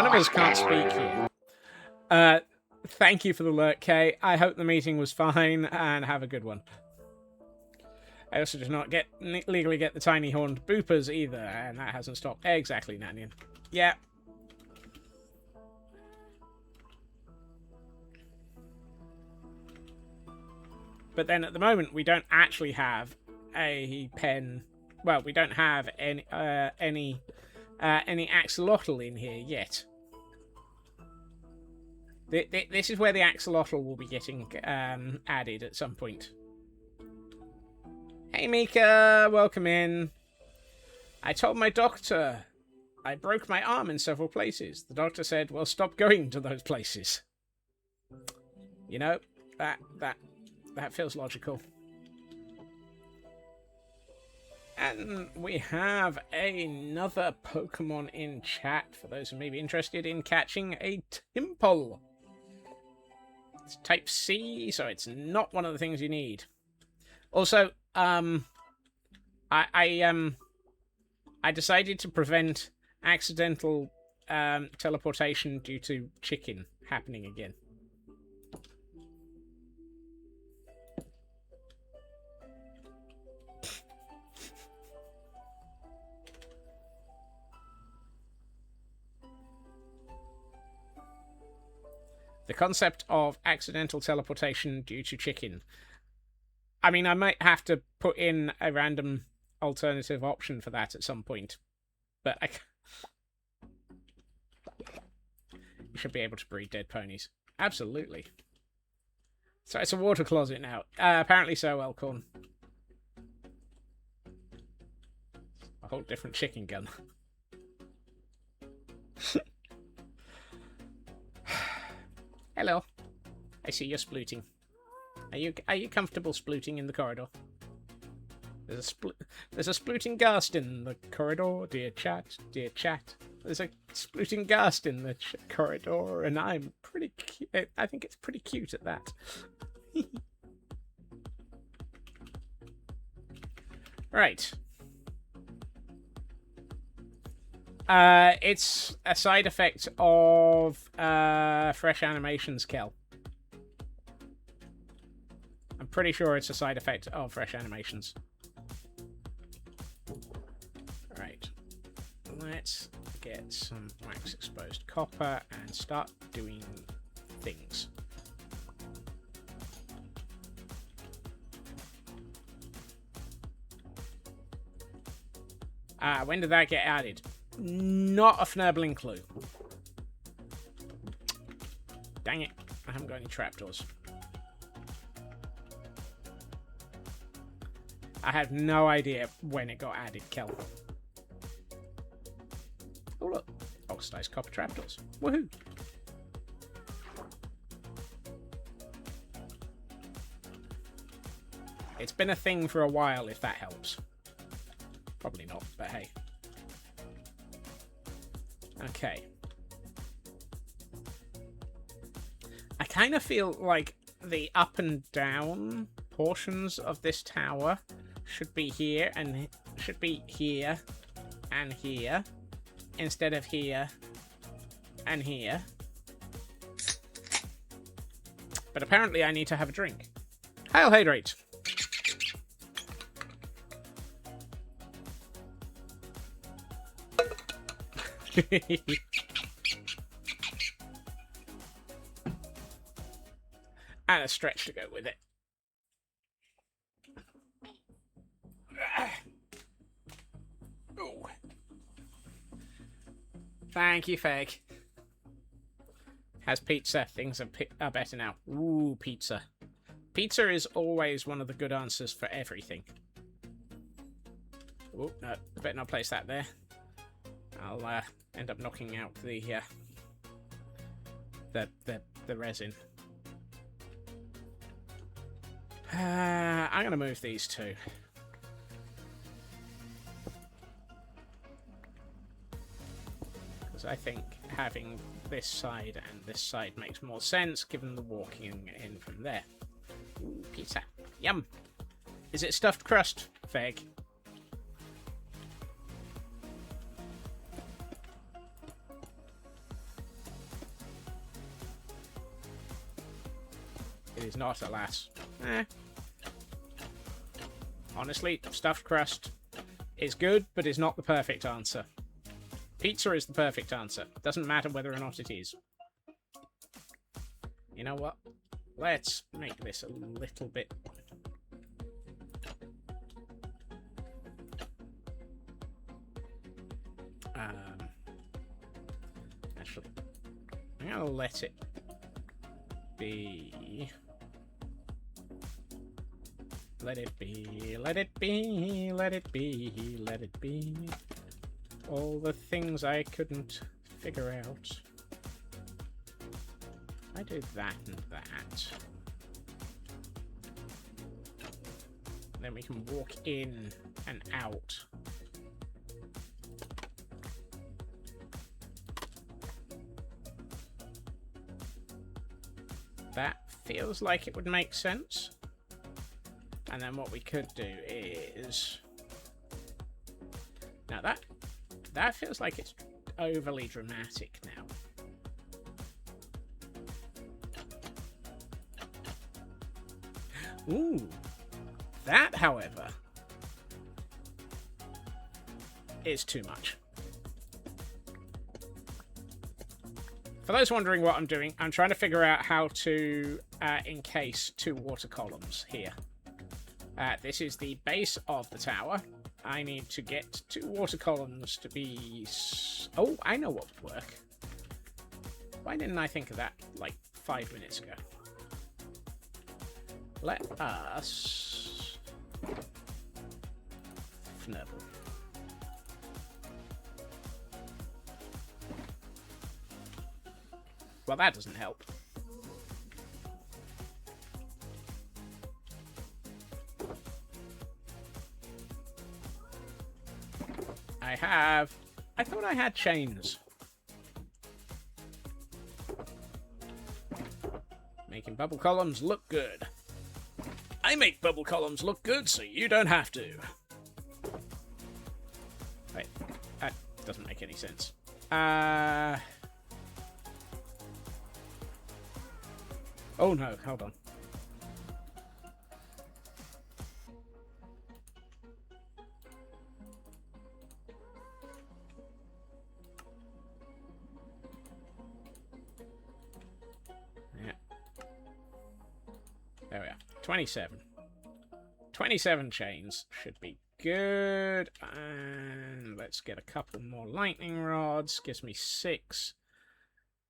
of us can't speak here. Thank you for the lurk, Kay. I hope the meeting was fine, and have a good one. I also did not legally get the tiny horned boopers either, and that hasn't stopped. Exactly, Nanyan. Yeah. But then at the moment, we don't actually have a pen. Well, we don't have any axolotl in here yet. This is where the axolotl will be getting added at some point. Hey, Mika, welcome in. I told my doctor I broke my arm in several places. The doctor said, well, stop going to those places. You know, that feels logical. And we have another Pokemon in chat for those who may be interested in catching a Tympole. It's type C, so it's not one of the things you need. Also, I decided to prevent accidental teleportation due to chicken happening again. The concept of accidental teleportation due to chicken. I mean, I might have to put in a random alternative option for that at some point. But you should be able to breed dead ponies. Absolutely. So it's a water closet now. Apparently so, Elcorn. A whole different chicken gun. Hello. I see you're splooting. Are you comfortable splooting in the corridor? There's a splooting ghast in the corridor, dear chat, dear chat. There's a splooting ghast in the corridor, and I'm pretty cute. I think it's pretty cute at that. Right. It's a side effect of fresh animations, Kel. I'm pretty sure it's a side effect of fresh animations. Right. Let's get some wax exposed copper and start doing things. When did that get added? Not a fnurbling clue. Dang it. I haven't got any trapdoors. I have no idea when it got added, Kel. Oh, look. Oxidized copper trapdoors. Woohoo! It's been a thing for a while, if that helps. Probably not, but hey. Okay. I kind of feel like the up and down portions of this tower should be here and should be here and here instead of here and here. But apparently I need to have a drink. Hail hydrate. And a stretch to go with it. Ooh. Thank you, Fag. Has pizza. Things are better now. Ooh, pizza. Pizza is always one of the good answers for everything. Oh, no. I better not place that there. I'll end up knocking out the the resin. I'm gonna move these two. Because I think having this side and this side makes more sense, given the walking in from there. Ooh, pizza. Yum! Is it stuffed crust, Feg? It is not, alas. Honestly, stuffed crust is good, but is not the perfect answer. Pizza is the perfect answer. Doesn't matter whether or not it is. You know what? Let's make this a little bit... Actually, I'm gonna let it be... Let it be, let it be, let it be, let it be. All the things I couldn't figure out. I do that and that. Then we can walk in and out. That feels like it would make sense. And then what we could do is... Now that feels like it's overly dramatic now. Ooh. That, however, is too much. For those wondering what I'm doing, I'm trying to figure out how to encase two water columns here. This is the base of the tower. I need to get two water columns to be... Oh, I know what would work. Why didn't I think of that, like, 5 minutes ago? Let us... Fnurble. Well, that doesn't help. I thought I had chains. Making bubble columns look good. I make bubble columns look good so you don't have to. Wait, that doesn't make any sense. Oh no, hold on. Yeah. There we are. 27. 27 chains should be good. And let's get a couple more lightning rods. Gives me 6.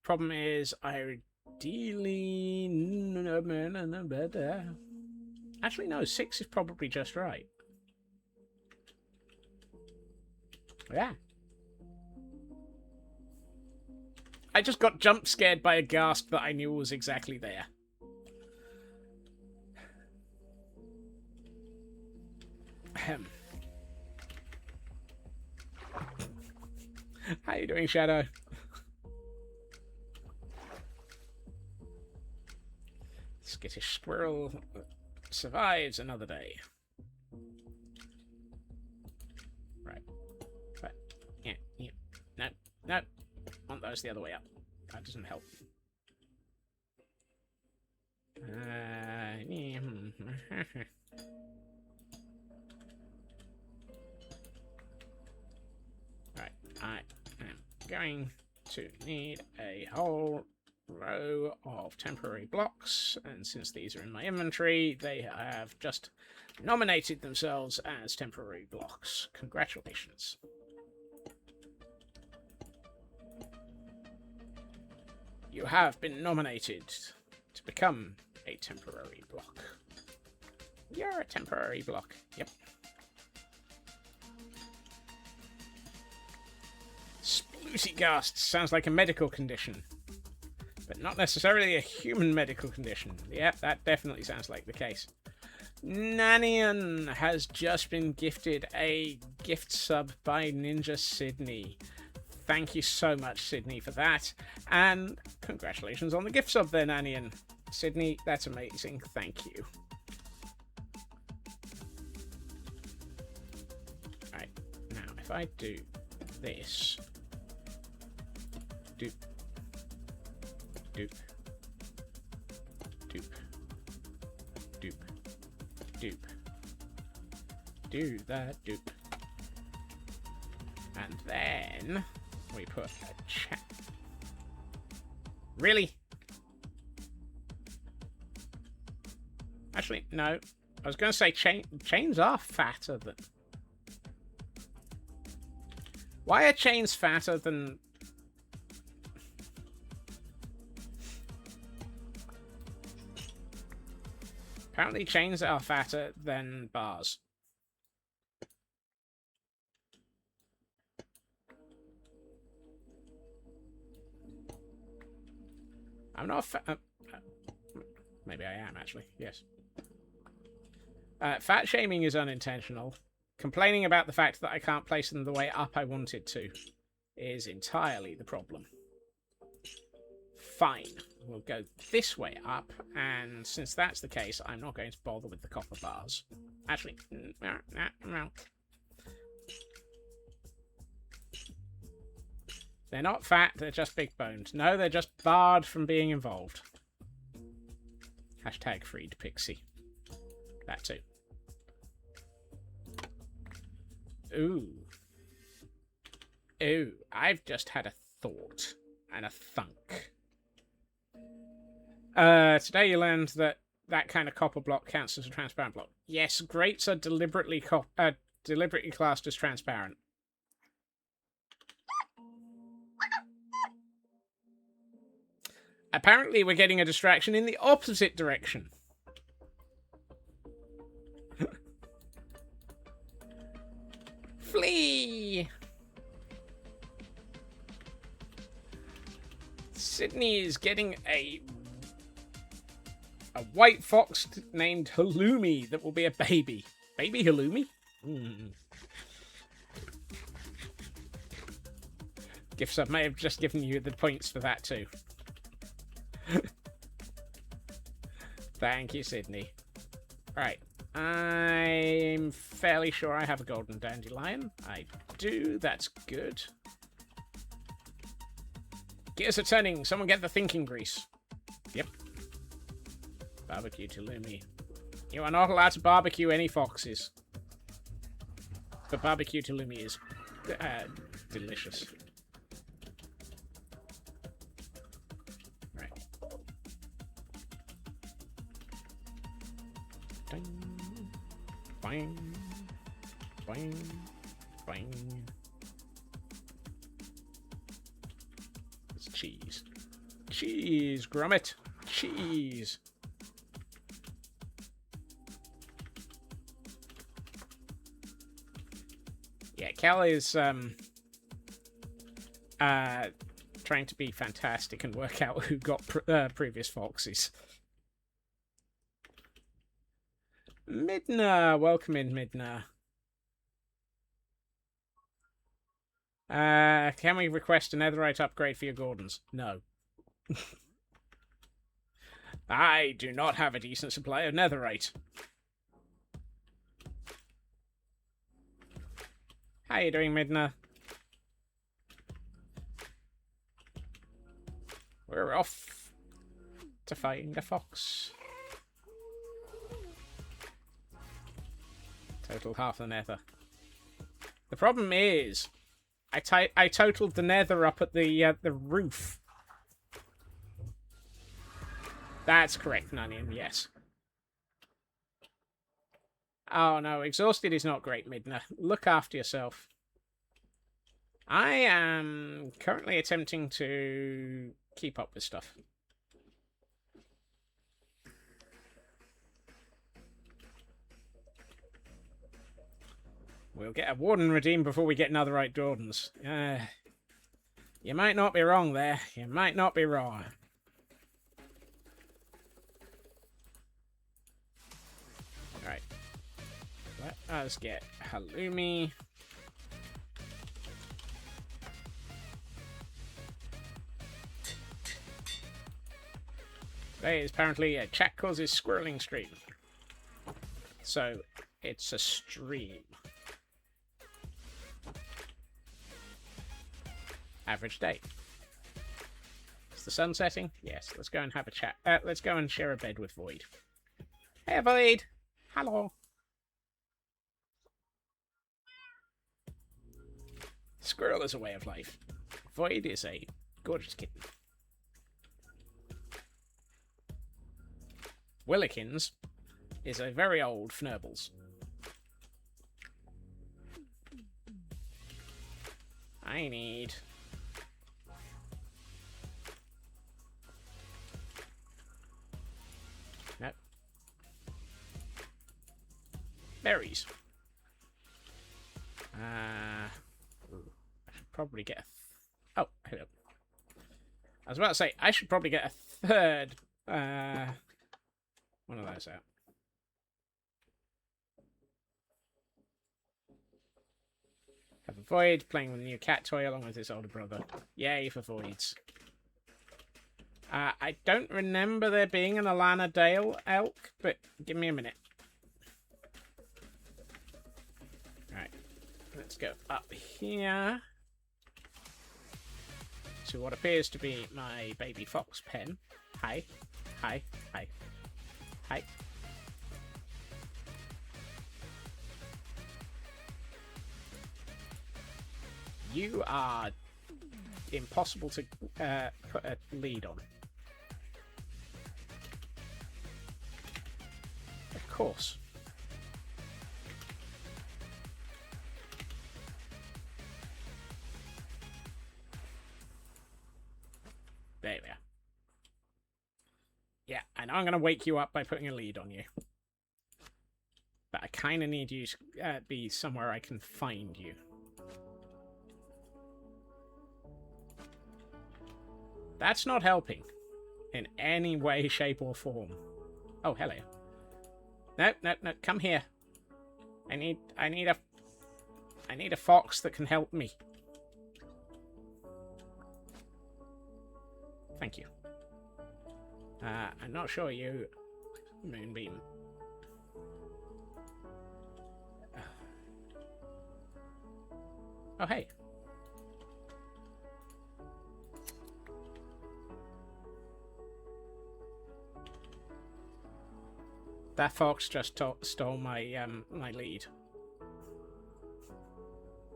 Problem is, ideally... Actually, no, 6 is probably just right. Yeah. I just got jump scared by a gasp that I knew was exactly there. Ahem. How you doing, Shadow? Skittish squirrel survives another day. Right. Right. Yeah, yeah. No, no. Want those the other way up. That doesn't help. Yeah. Right. I am going to need a whole row of temporary blocks, and since these are in my inventory, they have just nominated themselves as temporary blocks. Congratulations. You have been nominated to become a temporary block. You're a temporary block. Yep. Splooty gast sounds like a medical condition. but not necessarily a human medical condition. Yep, that definitely sounds like the case. Nanian has just been gifted a gift sub by Ninja Sydney. Thank you so much, Sydney, for that. And congratulations on the gift sub there, Nanian. Sydney, that's amazing. Thank you. Alright, now if I do this. Doop. Doop. Doop. Doop. Doop. Do that doop. And then we put a chat. Really? Actually, no. I was going to say chains are fatter than... Why are chains fatter than... Apparently chains are fatter than bars. I'm not maybe I am, actually. Yes. Fat shaming is unintentional. Complaining about the fact that I can't place them the way up I wanted to is entirely the problem. Fine. We'll go this way up, and since that's the case, I'm not going to bother with the copper bars. Actually, no. They're not fat, they're just big boned. No, they're just barred from being involved. Hashtag freed pixie. That too. Ooh. Ooh, I've just had a thought and a thunk. Today you learned that that kind of copper block counts as a transparent block. Yes, grates are deliberately classed as transparent. Apparently we're getting a distraction in the opposite direction. Flee! Sydney is getting a white fox named Halloumi that will be a baby. Baby Halloumi? Gift sub may have just given you the points for that too. Thank you, Sydney. Right. I'm fairly sure I have a golden dandelion. I do. That's good. Gears are turning. Someone get the thinking grease. Yep. Barbecue to Lumi. You are not allowed to barbecue any foxes. But barbecue to Lumi is delicious. Right. Bang. Bang. Bang. It's cheese. Cheese, Gromit. Cheese. Yeah, Cal is trying to be fantastic and work out who got previous foxes. Midna, welcome in, Midna. Can we request a netherite upgrade for your Gordons? No. I do not have a decent supply of netherite. How you doing, Midna? We're off to find a fox. Total half the nether. The problem is, I totaled the nether up at the roof. That's correct, Nanian, yes. Oh no, exhausted is not great, Midna. Look after yourself. I am currently attempting to keep up with stuff. We'll get a warden redeemed before we get netherite Jordans. You might not be wrong there. You might not be wrong. us get halloumi. Today is apparently a chat causes squirrelling stream. So, it's a stream. Average day. Is the sun setting? Yes, let's go and have a chat. Let's go and share a bed with Void. Hey, Void! Hello! Squirrel is a way of life. Void is a gorgeous kitten. Willikins is a very old Fnurbles. I need... Nope. Berries. I should probably get a... Oh, hello. I was about to say, I should probably get a third... one of those out. Have a Void playing with a new cat toy along with his older brother. Yay for Voids. I don't remember there being an Alana Dale elk, but give me a minute. Alright, let's go up here to what appears to be my baby fox pen. Hi, hi, hi, hi. You are impossible to put a lead on. Of course. There we are. Yeah, I know I'm going to wake you up by putting a lead on you. But I kind of need you to be somewhere I can find you. That's not helping in any way, shape, or form. Oh, hello. No, no, no, come here. I need a fox that can help me. Thank you. I'm not sure you, Moonbeam. Oh, hey. That fox just stole my my lead.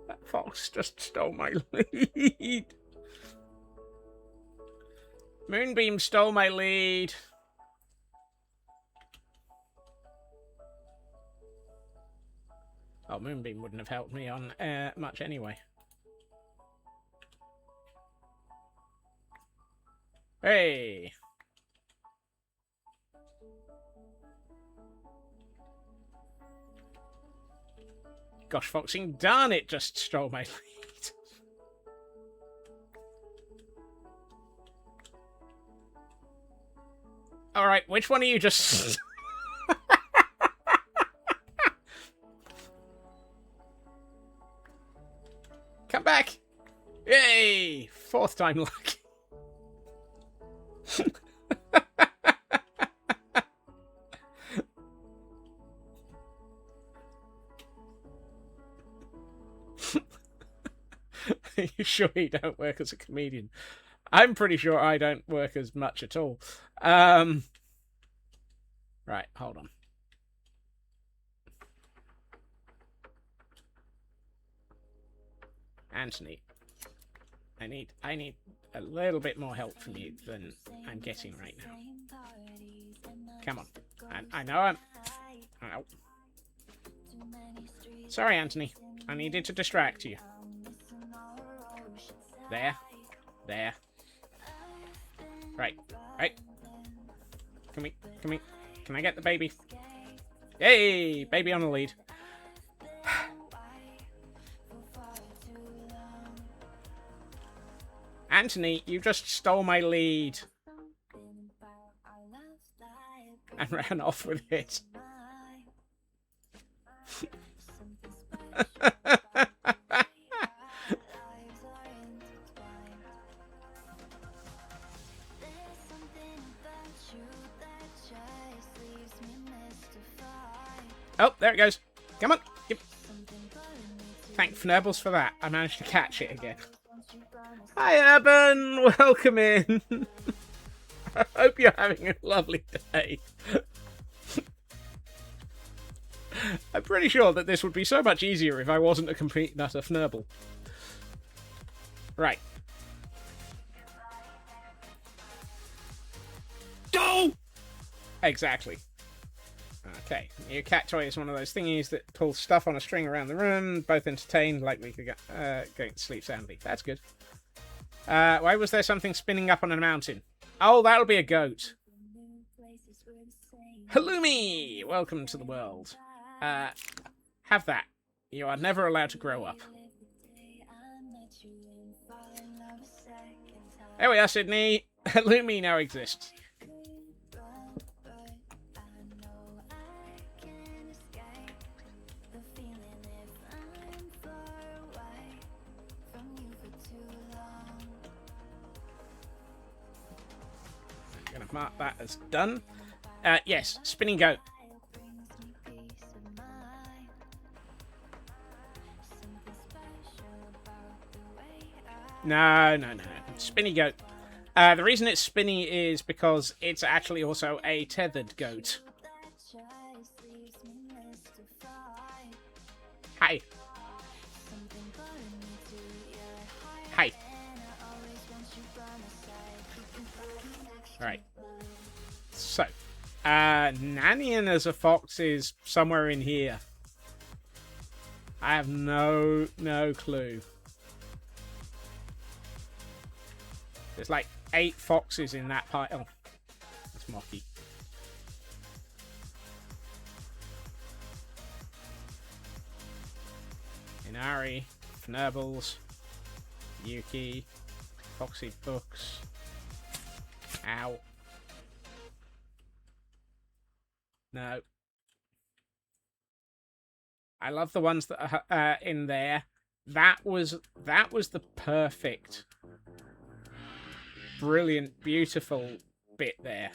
That fox just stole my lead. Moonbeam stole my lead. Oh, Moonbeam wouldn't have helped me on much anyway. Hey! Gosh, Foxing, darn it, just stole my lead. Alright, which one are you just... Come back! Yay! Fourth time lucky. Are you sure you don't work as a comedian? I'm pretty sure I don't work as much at all. Right, hold on. Anthony, I need a little bit more help from you than I'm getting right now. Come on. I know I'm... Ow. Sorry, Anthony. I needed to distract you. There. There. Right. Right. Can I get the baby? Yay! Baby on the lead. Anthony, you just stole my lead. And ran off with it. Oh, there it goes. Come on. Yep. Thank Fnurbles for that. I managed to catch it again. Hi, Urban. Welcome in. I hope you're having a lovely day. I'm pretty sure that this would be so much easier if I wasn't a complete and utter Fnurble. Right. Go! Exactly. Okay, your cat toy is one of those thingies that pulls stuff on a string around the room, both entertained, likely to going to sleep soundly. That's good. Why was there something spinning up on a mountain? Oh, that'll be a goat. Halloumi! Welcome to the world. Have that. You are never allowed to grow up. There we are, Sydney. Halloumi now exists. I'm going to mark that as done. Yes, spinning goat. No. Spinny goat. The reason it's spinny is because it's actually also a tethered goat. Hi. Hi. Alright. So, Nanian as a fox is somewhere in here. I have no clue. There's like 8 foxes in that pile. Oh, that's Mocky. Inari, Fnurbles, Yuki, Foxy Books. Ow. No. I love the ones that are in there. That was the perfect, brilliant, beautiful bit there.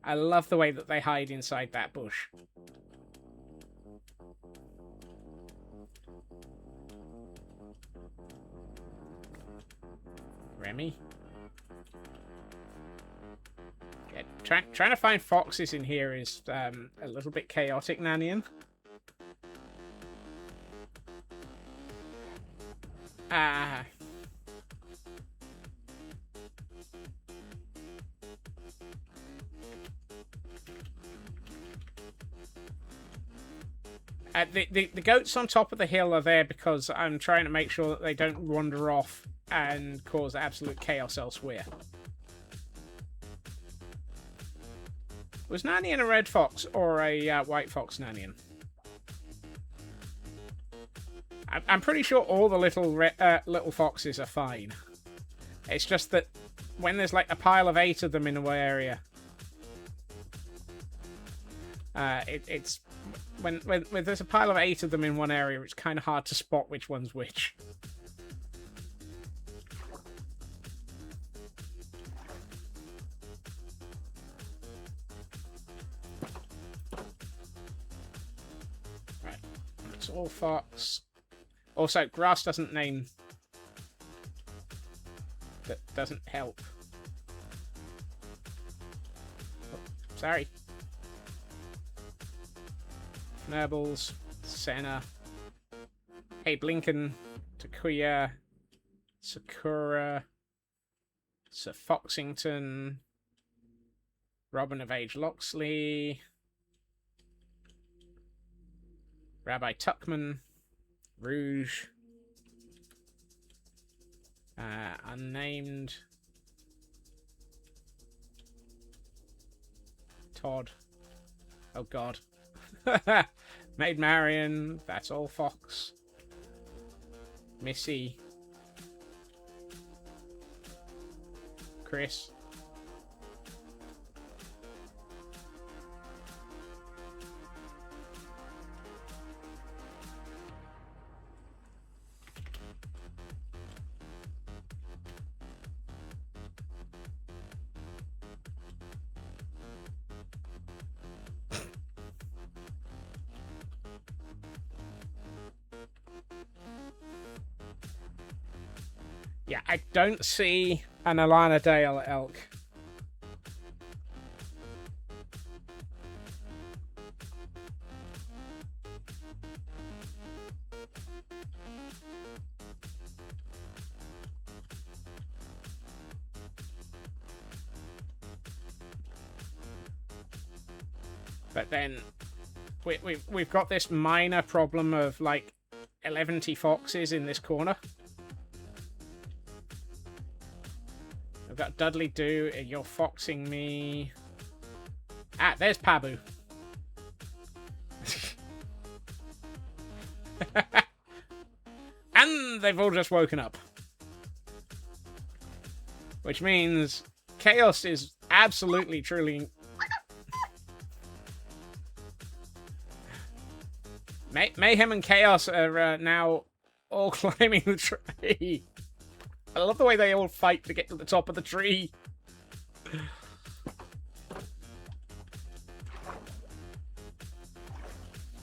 I love the way that they hide inside that bush. Remy? Yeah, trying to find foxes in here is a little bit chaotic, Nanian. The goats on top of the hill are there because I'm trying to make sure that they don't wander off and cause absolute chaos elsewhere. Was Nanian a red fox or a white fox, Nanian? I'm pretty sure all the little foxes are fine. It's just that when there's like a pile of 8 of them in one area, it's when there's a pile of 8 of them in one area, it's kind of hard to spot which one's which. Right, it's all fox. Also, grass doesn't name. That doesn't help. Oh, sorry. Nurbles, Senna. Hey, Blinken, Takuya, Sakura, Sir Foxington, Robin of Age Loxley, Rabbi Tuckman, Rouge, unnamed, Todd, oh god, Maid Marian, that's all fox, Missy, Chris, Yeah, I don't see an Alana Dale elk. But then we've got this minor problem of like 11 foxes in this corner. I've got Dudley Do. You're foxing me. Ah, there's Pabu. And they've all just woken up. Which means chaos is absolutely, truly... Mayhem and chaos are now all climbing the tree. I love the way they all fight to get to the top of the tree.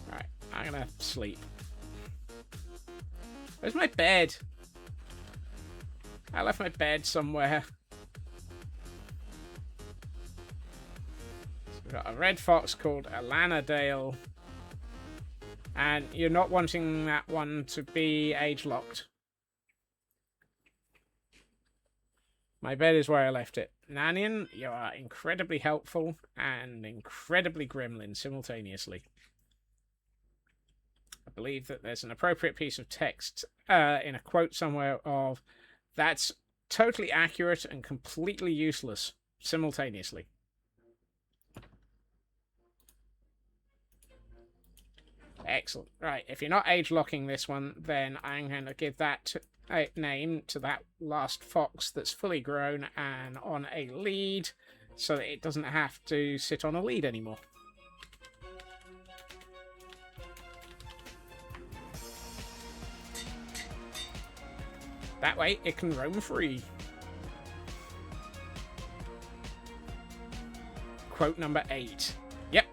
Alright, I'm gonna sleep. Where's my bed? I left my bed somewhere. So we've got a red fox called Alana Dale. And you're not wanting that one to be age-locked. My bed is where I left it. Nanian, you are incredibly helpful and incredibly gremlin simultaneously. I believe that there's an appropriate piece of text in a quote somewhere of, "That's totally accurate and completely useless simultaneously." Excellent. Right, if you're not age-locking this one, then I'm going to give that name to that last fox that's fully grown and on a lead, so that it doesn't have to sit on a lead anymore. That way, it can roam free. Quote number 8. Yep.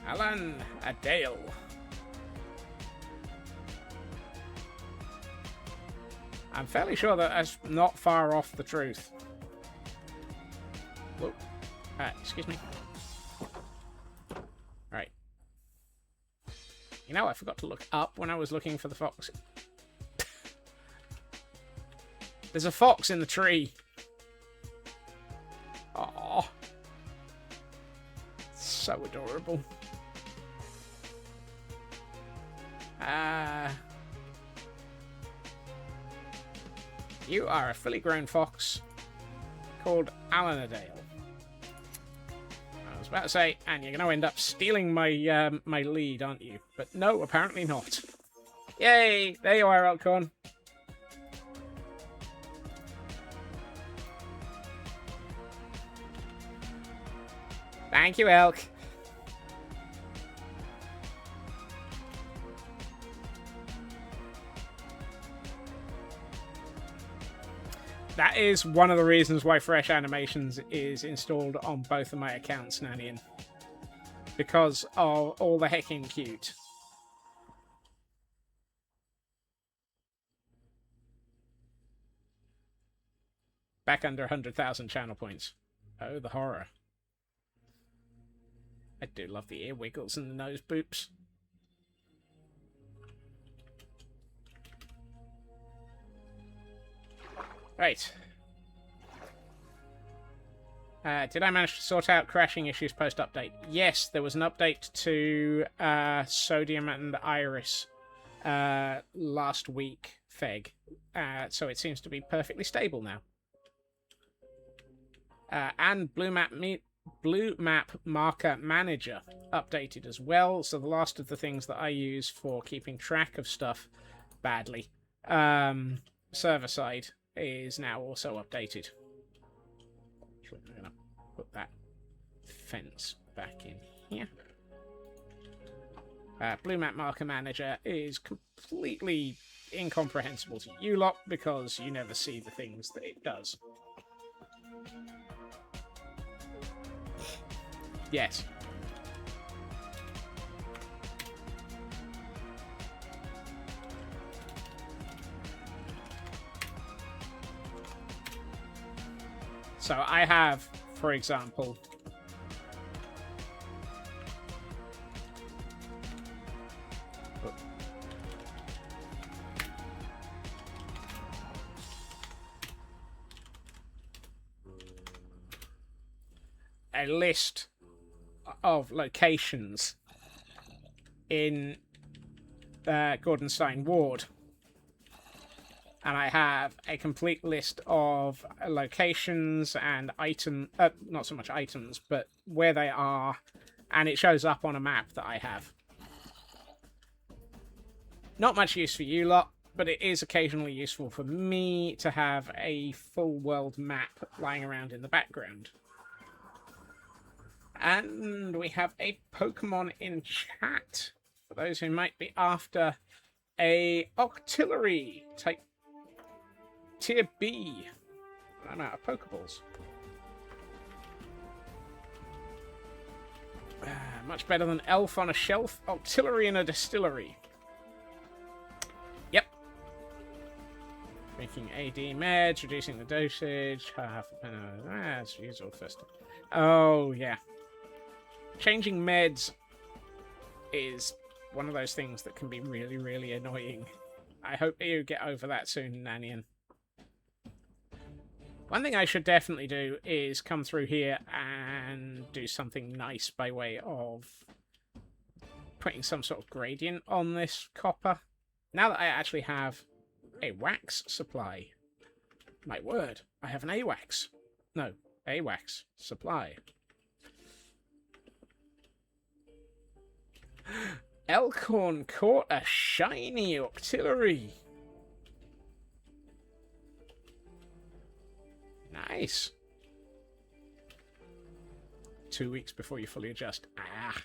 Alan Adale. I'm fairly sure that that's not far off the truth. Whoa. Excuse me. Right. You know, I forgot to look up when I was looking for the fox. There's a fox in the tree. Aww. So adorable. You are a fully grown fox called Alanadale. I was about to say, and you're going to end up stealing my my lead, aren't you? But no, apparently not. Yay! There you are, Elkhorn. Thank you, Elk. That is one of the reasons why Fresh Animations is installed on both of my accounts, Nanian. Because of all the hecking cute. Back under 100,000 channel points. Oh, the horror. I do love the ear wiggles and the nose boops. Right. Did I manage to sort out crashing issues post-update? Yes, there was an update to Sodium and Iris last week, Feg. So it seems to be perfectly stable now. And Blue Map Marker Manager updated as well. So the last of the things that I use for keeping track of stuff badly, server side, is now also updated. I'm going to put that fence back in here. Blue Map Marker Manager is completely incomprehensible to you lot because you never see the things that it does. Yes. So I have, for example, a list of locations in Gordonstein Ward. And I have a complete list of locations and not so much items, but where they are, and it shows up on a map that I have. Not much use for you lot, but it is occasionally useful for me to have a full world map lying around in the background. And we have a Pokemon in chat, for those who might be after a Octillery type Tier B. I'm out of Pokeballs. Much better than Elf on a Shelf, Octillery in a Distillery. Yep. Making AD meds, reducing the dosage, half a pen. It's usual first. Oh, yeah. Changing meds is one of those things that can be really, really annoying. I hope you get over that soon, Nanian. One thing I should definitely do is come through here and do something nice by way of putting some sort of gradient on this copper. Now that I actually have a wax supply. My word, I have an AWAX. No, AWAX supply. Elkhorn caught a shiny Octillery. Nice. 2 weeks before you fully adjust. Ah,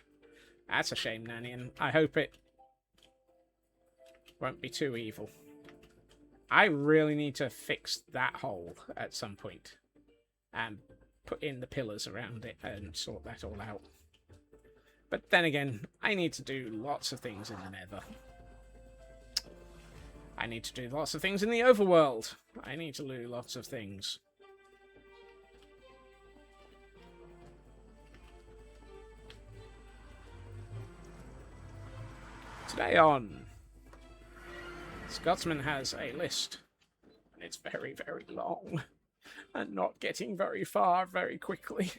that's a shame, Nanian. I hope it won't be too evil. I really need to fix that hole at some point and put in the pillars around it and sort that all out. But then again, I need to do lots of things in the Nether. I need to do lots of things in the overworld. I need to do lots of things. Today on, Scotsman has a list, and it's very, very long, and not getting very far very quickly.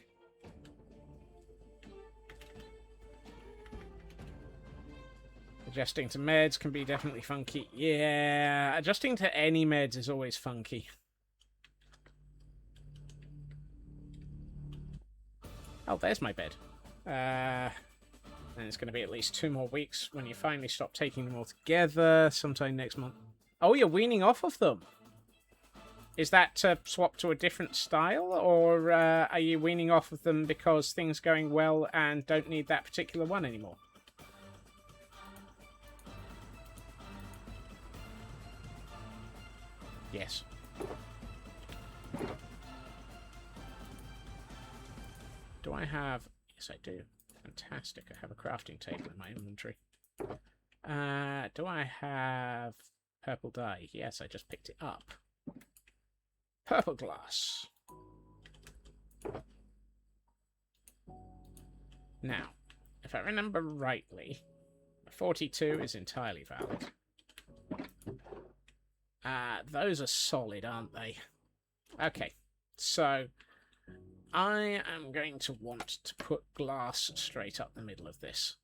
Adjusting to meds can be definitely funky. Yeah, adjusting to any meds is always funky. Oh, there's my bed. And it's going to be at least 2 more weeks when you finally stop taking them all together, sometime next month. Oh, you're weaning off of them. Is that to swap to a different style, or are you weaning off of them because things are going well and don't need that particular one anymore? Yes. Do I have... Yes, I do. Fantastic. I have a crafting table in my inventory. Do I have purple dye? Yes, I just picked it up. Purple glass. Now, if I remember rightly, 42 is entirely valid. Those are solid, aren't they? Okay, so I am going to want to put glass straight up the middle of this.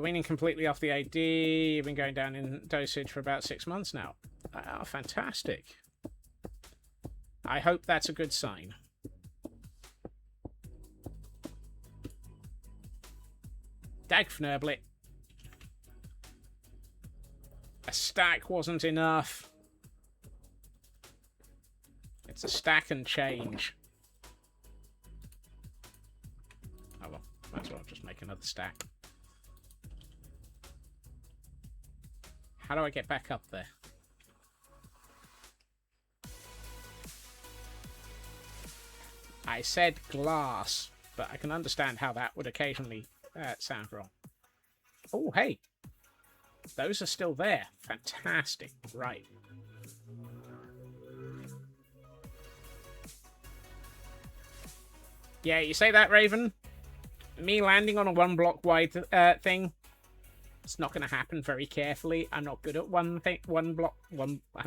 Weaning completely off the AD. You've been going down in dosage for about 6 months now. Oh, fantastic. I hope that's a good sign. Dagfnerblit. A stack wasn't enough. It's a stack and change. Oh well, might as well just make another stack. How do I get back up there? I said glass, but I can understand how that would occasionally sound wrong. Oh, hey. Those are still there. Fantastic. Right. Yeah, you say that, Raven? Me landing on a 1 block wide thing? It's not going to happen very carefully. I'm not good at one thing. I'm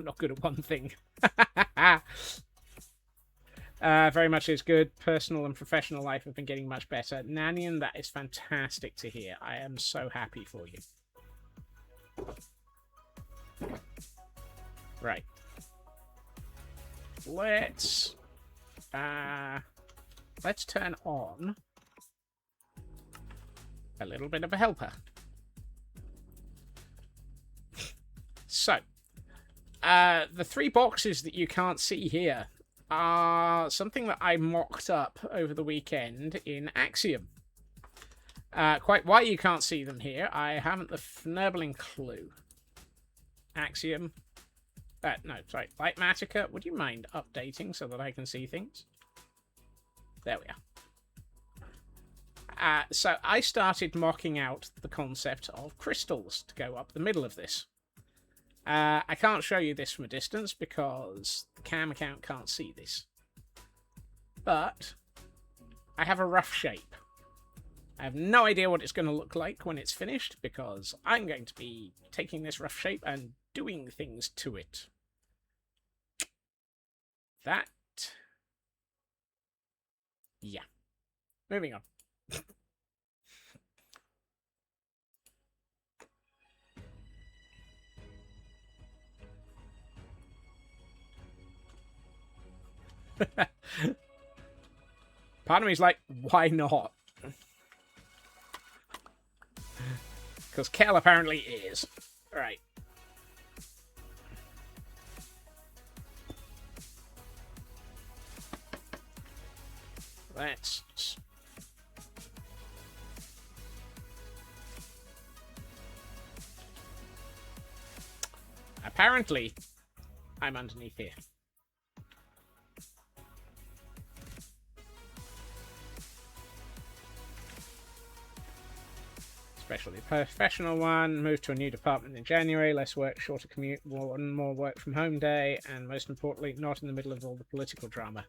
not good at one thing. Very much is good. Personal and professional life have been getting much better. Nanyan, that is fantastic to hear. I am so happy for you. Right. Let's turn on a little bit of a helper. So, the 3 boxes that you can't see here are something that I mocked up over the weekend in Axiom. Quite why you can't see them here, I haven't the fnurbling clue. Axiom. No, sorry. Lightmatica, would you mind updating so that I can see things? There we are. So I started mocking out the concept of crystals to go up the middle of this. I can't show you this from a distance because the cam account can't see this. But I have a rough shape. I have no idea what it's going to look like when it's finished because I'm going to be taking this rough shape and doing things to it. That. Yeah. Moving on. Part of me is like, why not? Because Kel apparently is. Right. Let's... Apparently, I'm underneath here. Especially professional one, moved to a new department in January, less work, shorter commute, more work from home day, and most importantly, not in the middle of all the political drama.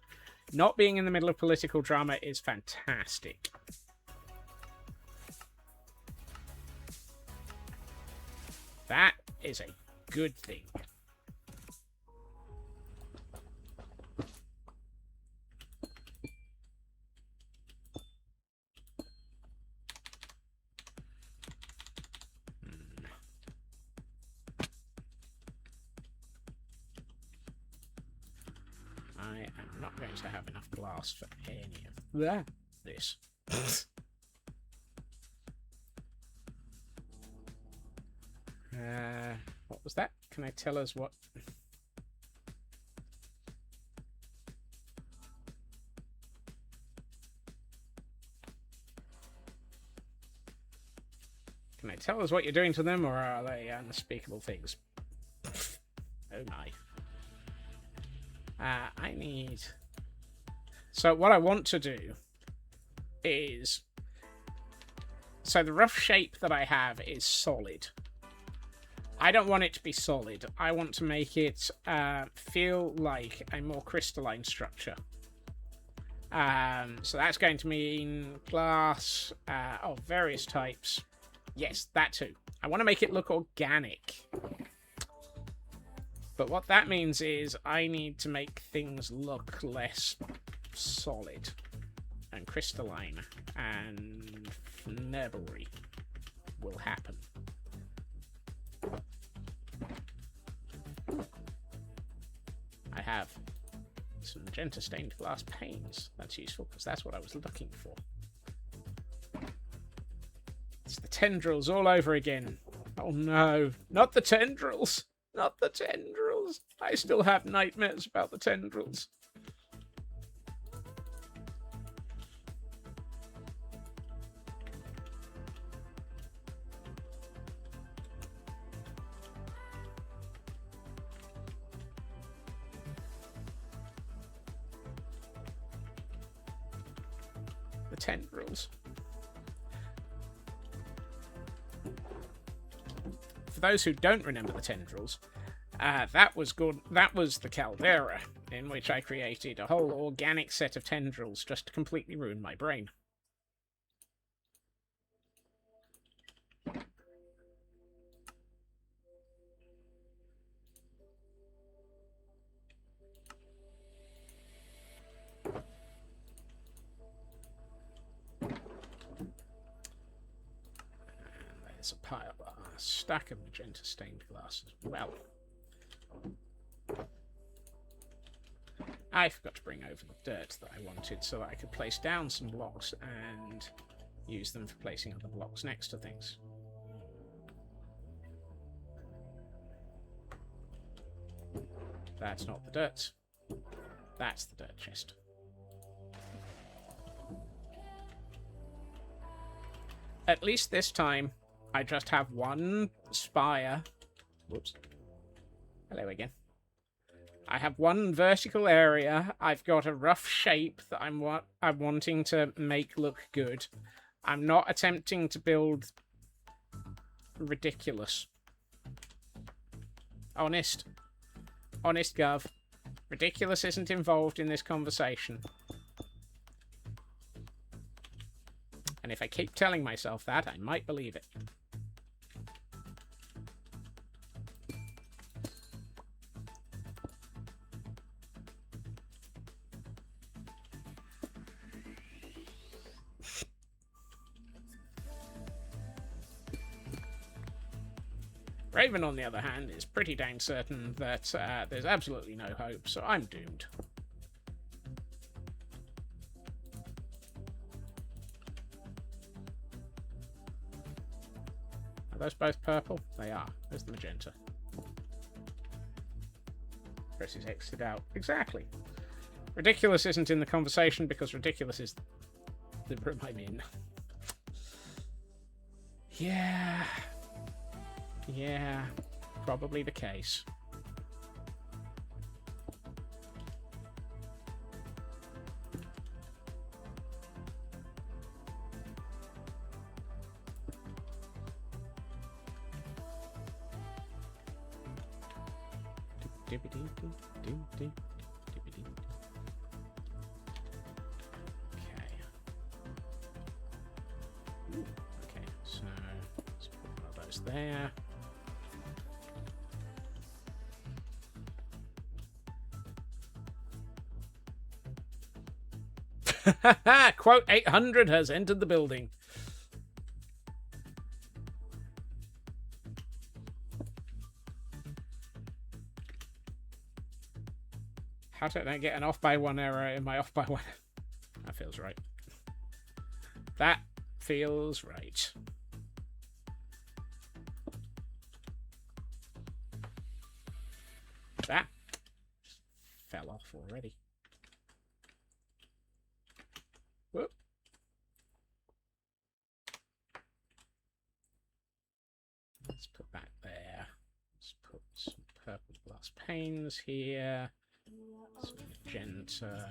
Not being in the middle of political drama is fantastic. That is a good thing. I am not going to have enough glass for any of this. What was that? Can I tell us what? Can I tell us what you're doing to them, or are they unspeakable things? Oh my. I need... So what I want to do is... So the rough shape that I have is solid. I don't want it to be solid. I want to make it feel like a more crystalline structure. So that's going to mean glass of various types. Yes, that too. I want to make it look organic. But what that means is I need to make things look less solid and crystalline, and nebblery will happen. I have some magenta stained glass panes. That's useful because that's what I was looking for. It's the tendrils all over again. Oh no, not the tendrils. Not the tendrils. I still have nightmares about the tendrils. the tendrils. For those who don't remember the tendrils, that was good. That was the caldera in which I created a whole organic set of tendrils just to completely ruin my brain. There's a stack of magenta stained glass as well. I forgot to bring over the dirt that I wanted so that I could place down some blocks and use them for placing other blocks next to things. That's not the dirt. That's the dirt chest. At least this time, I just have one spire. Whoops. Hello again. I have one vertical area. I've got a rough shape that I'm wanting to make look good. I'm not attempting to build ridiculous. Honest, Gov. Ridiculous isn't involved in this conversation. And if I keep telling myself that, I might believe it. Raven, on the other hand, is pretty dang certain that there's absolutely no hope, so I'm doomed. Are those both purple? They are. There's the magenta. Presses exited out. Exactly. Ridiculous isn't in the conversation because ridiculous is the room I'm in. Yeah, probably the case. Okay, so let's put one of those there. Quote 800 has entered the building. How did I get an off by one error in my off by one? That feels right. That feels right. That fell off already. Whoop. Let's put that there. Let's put some purple glass panes here. Some magenta.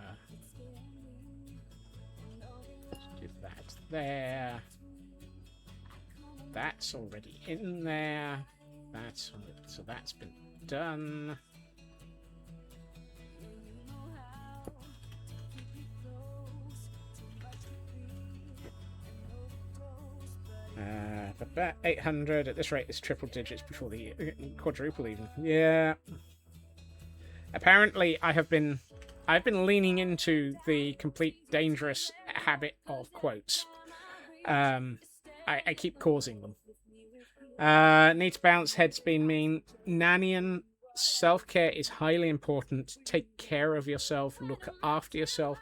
Let's do that there. That's already in there. So that's been done. About 800 at this rate is triple digits before the quadruple even. Yeah. Apparently I've been leaning into the complete dangerous habit of quotes. I keep causing them. Need to bounce, head's been mean. Nannian, self-care is highly important. Take care of yourself, look after yourself.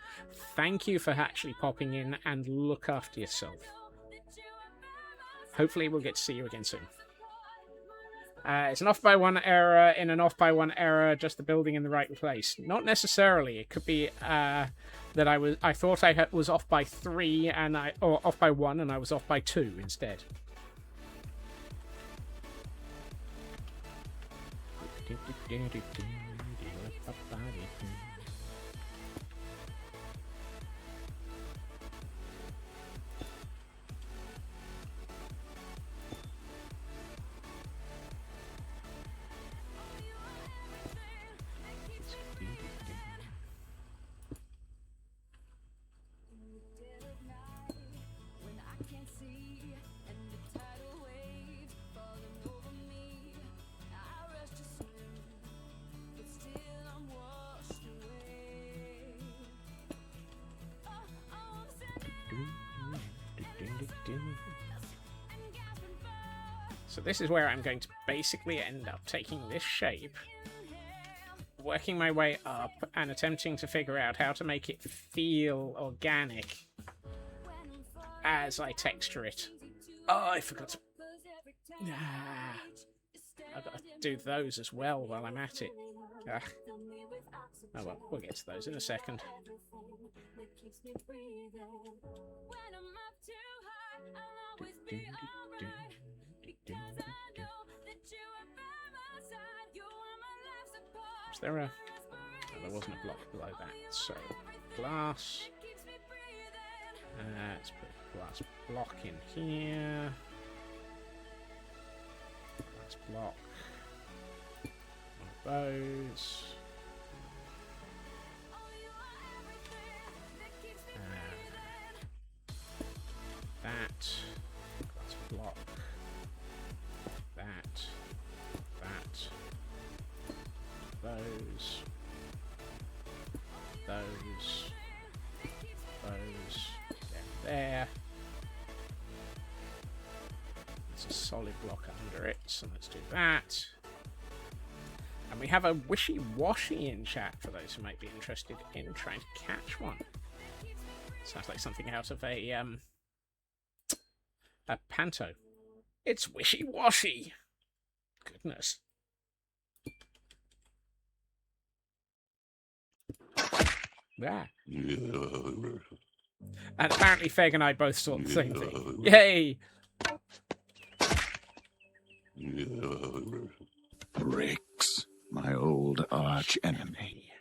Thank you for actually popping in and look after yourself. Hopefully we'll get to see you again soon. It's an off by one error in an off by one error, just the building in the right place. Not necessarily. It could be that I thought I was off by 3 or off by 1 and I was off by 2 instead. So this is where I'm going to basically end up taking this shape, working my way up, and attempting to figure out how to make it feel organic as I texture it. Oh, I forgot to... I've got to do those as well while I'm at it. Oh well, we'll get to those in a second. Was there a... No, there wasn't a block below that. So, glass. Let's put a glass block in here. Glass block. One of those. That. Glass block. That. That. Those. Those. Those. There. There's a solid block under it, so let's do that. And we have a wishy-washy in chat for those who might be interested in trying to catch one. Sounds like something out of a panto. It's wishy-washy. Goodness. Yeah. And apparently Feg and I both saw the same thing. Yay! Bricks, my old arch enemy.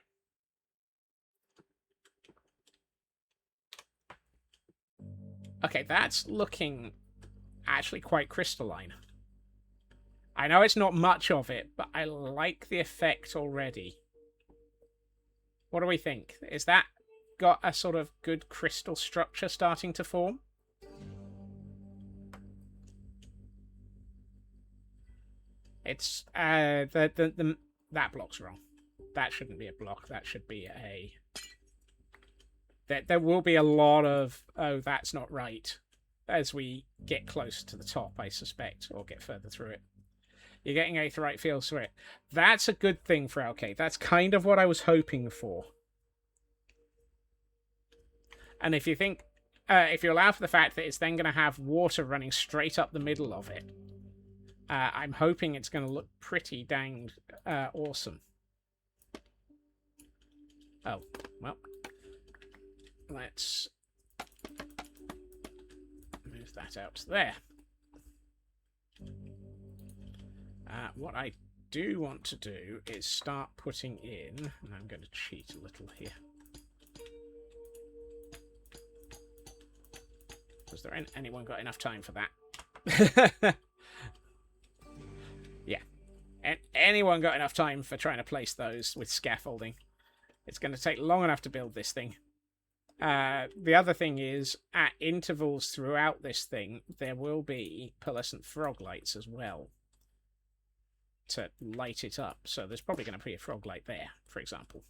Okay, that's looking actually quite crystalline. I know it's not much of it, but I like the effect already. What do we think? Is that got a sort of good crystal structure starting to form? It's that block's wrong. That shouldn't be a block. That should be a... There will be a lot of, oh, that's not right, as we get closer to the top, I suspect, or get further through it. You're getting a right feel to it. That's a good thing for Alkay. That's kind of what I was hoping for. And if you think, if you allow for the fact that it's then going to have water running straight up the middle of it, I'm hoping it's going to look pretty dang awesome. Oh, well. Let's move that out to there. What I do want to do is start putting in, and I'm going to cheat a little here. Was there anyone got enough time for that? Yeah. Anyone got enough time for trying to place those with scaffolding? It's going to take long enough to build this thing. The other thing is, at intervals throughout this thing, there will be pearlescent frog lights as well to light it up. So there's probably going to be a frog light there, for example.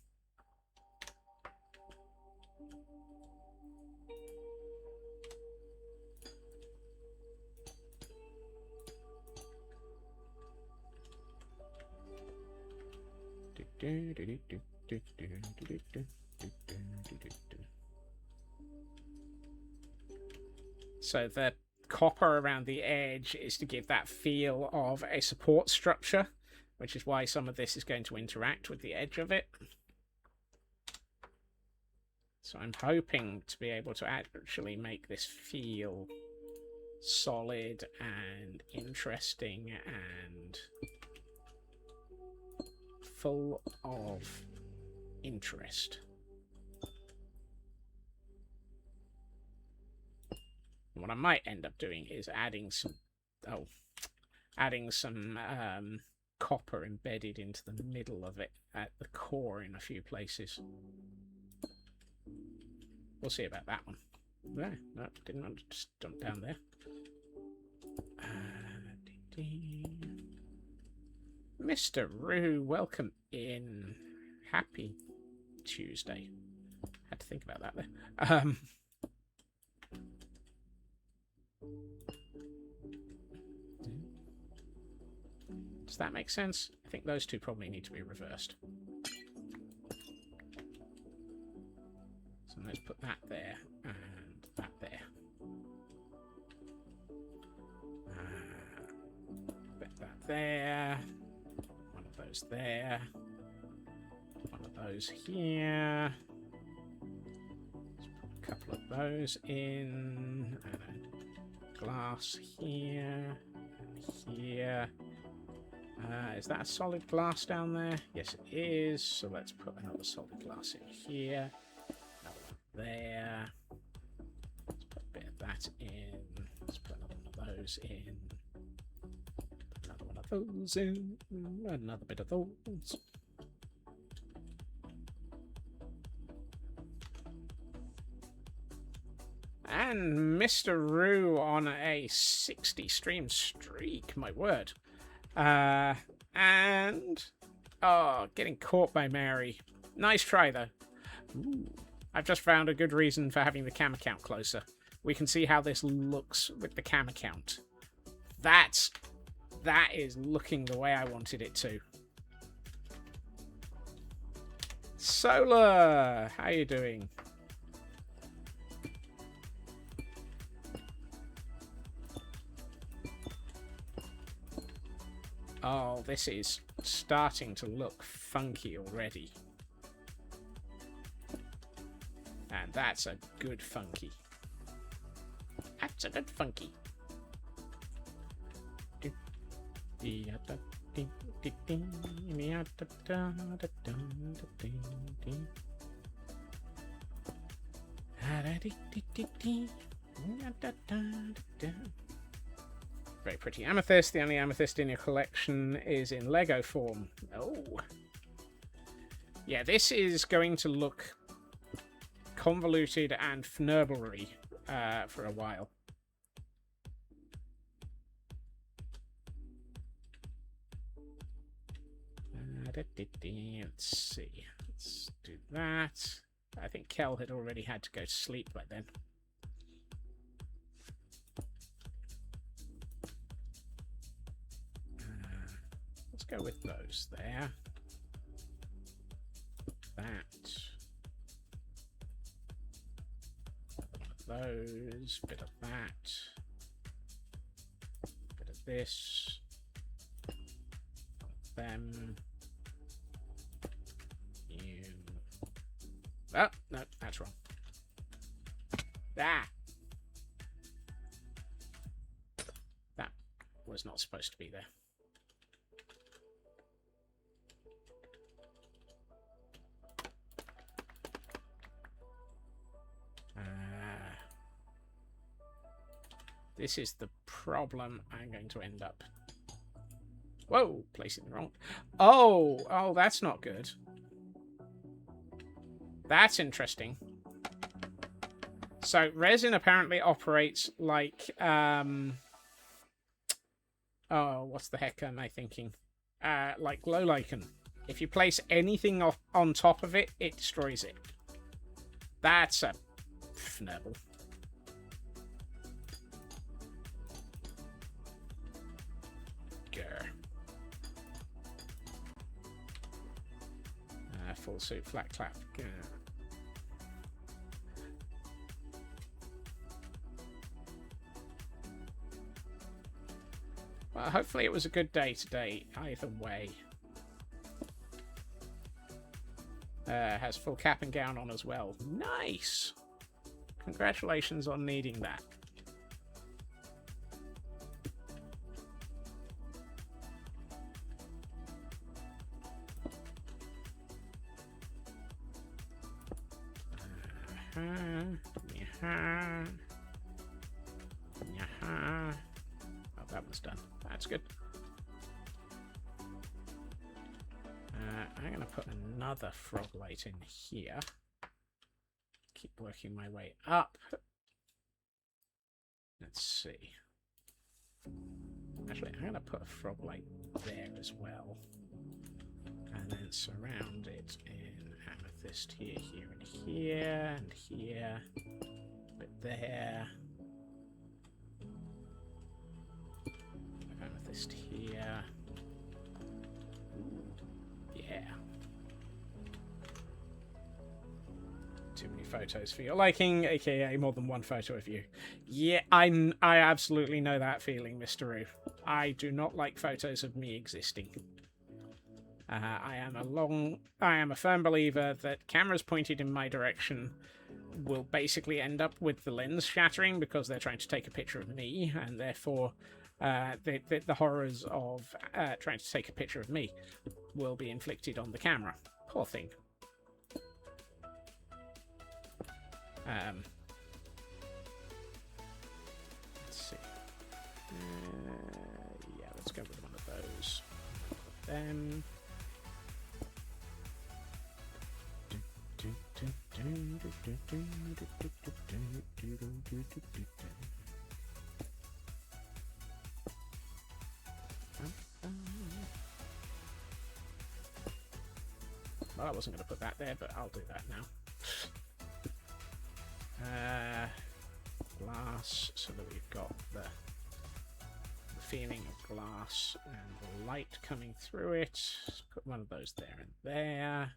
So the copper around the edge is to give that feel of a support structure, which is why some of this is going to interact with the edge of it. So I'm hoping to be able to actually make this feel solid and interesting and full of interest. What I might end up doing is adding some copper embedded into the middle of it at the core in a few places. We'll see about that one. There, no, didn't want to just jump down there. Mr. Roo, welcome in. Happy Tuesday. Had to think about that there. Does that make sense? I think those two probably need to be reversed. So let's put that there and that there. Put that there. One of those there. One of those here. Let's put a couple of those in. And a glass here. And here. Is that a solid glass down there? Yes, it is. So let's put another solid glass in here. Another one there. Let's put a bit of that in. Let's put another one of those in. Another one of those in. Another bit of those. And Mr. Roo on a 60 stream streak, my word. And getting caught by Mary. Nice try though. Ooh. I've just found a good reason for having the cam account closer. We can see how this looks with the cam account. That is looking the way I wanted it to. Solar, how you doing? Oh, this is starting to look funky already. And that's a good funky. That's a good funky. Very pretty amethyst. The only amethyst in your collection is in Lego form. Oh. Yeah, this is going to look convoluted and fnurble-y for a while. Let's see. Let's do that. I think Kel had already had to go to sleep by then. Let's go with those there. That. One of those. Bit of that. Bit of this. Them. You. Oh, no, that's wrong. Ah! That was not supposed to be there. This is the problem I'm going to end up. Whoa, placing the wrong. Oh, that's not good. That's interesting. So resin apparently operates like what's the heck am I thinking? Like glow lichen. If you place anything on top of it, it destroys it. That's a fnurble. Full suit, flat clap. Well, hopefully it was a good day today, either way. Has full cap and gown on as well. Nice! Congratulations on needing that. Oh, that was done. That's good. I'm going to put another frog light in here. Keep working my way up. Let's see. Actually, I'm going to put a frog light there as well. And then surround it in amethyst here, here, and here, and here. Bit there. Amethyst here. photos for your liking, aka more than one photo of you. Yeah, I absolutely know that feeling, Mr. Roof. I do not like photos of me existing. I am a firm believer that cameras pointed in my direction will basically end up with the lens shattering because they're trying to take a picture of me, and therefore the horrors of trying to take a picture of me will be inflicted on the camera. Poor thing. Let's see. Yeah, let's go with one of those. Then. Well, I wasn't going to put that there, but I'll do that now. Glass, so that we've got the feeling of glass and the light coming through it. Let's put one of those there and there.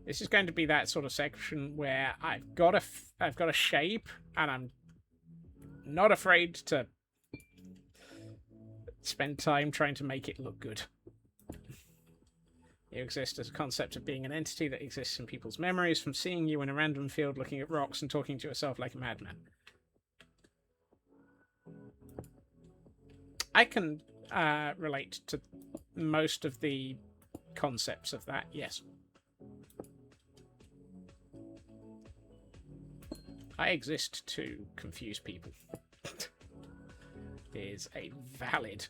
This is going to be that sort of section where I've got a shape, and I'm not afraid to spend time trying to make it look good. You exist as a concept of being an entity that exists in people's memories, from seeing you in a random field looking at rocks and talking to yourself like a madman. I can relate to most of the concepts of that, yes. I exist to confuse people. Is a valid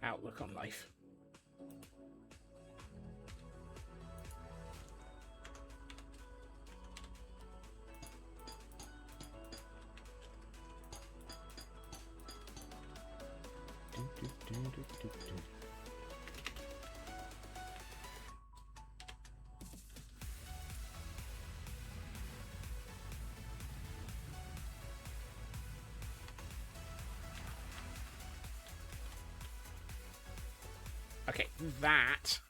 outlook on life. Okay, that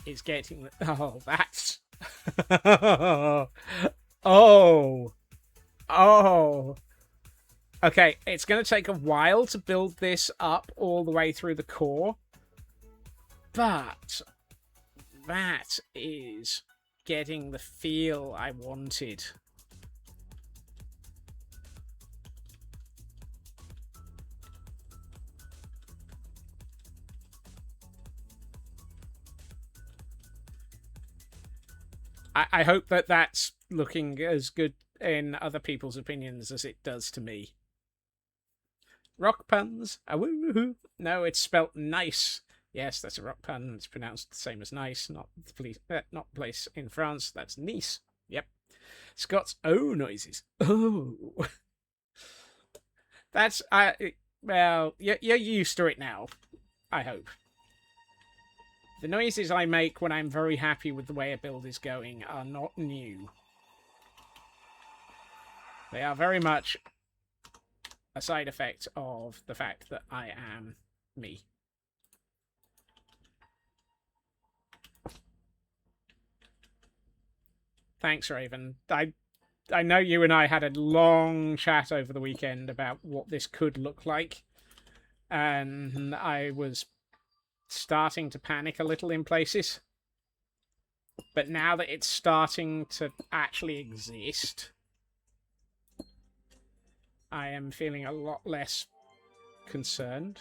is getting... Oh, that's... Oh. Oh. Okay, it's going to take a while to build this up all the way through the core. But that is getting the feel I wanted. I hope that that's looking as good in other people's opinions as it does to me. Rock puns. Woo-hoo. No, it's spelt nice. Yes, that's a rock pun. It's pronounced the same as nice, not place in France. That's Nice. Yep. Scott's oh noises. Oh. That's well, you're used to it now. I hope. The noises I make when I'm very happy with the way a build is going are not new. They are very much a side effect of the fact that I am me. Thanks, Raven. I know you and I had a long chat over the weekend about what this could look like, and I was starting to panic a little in places. But now that it's starting to actually exist, I am feeling a lot less concerned.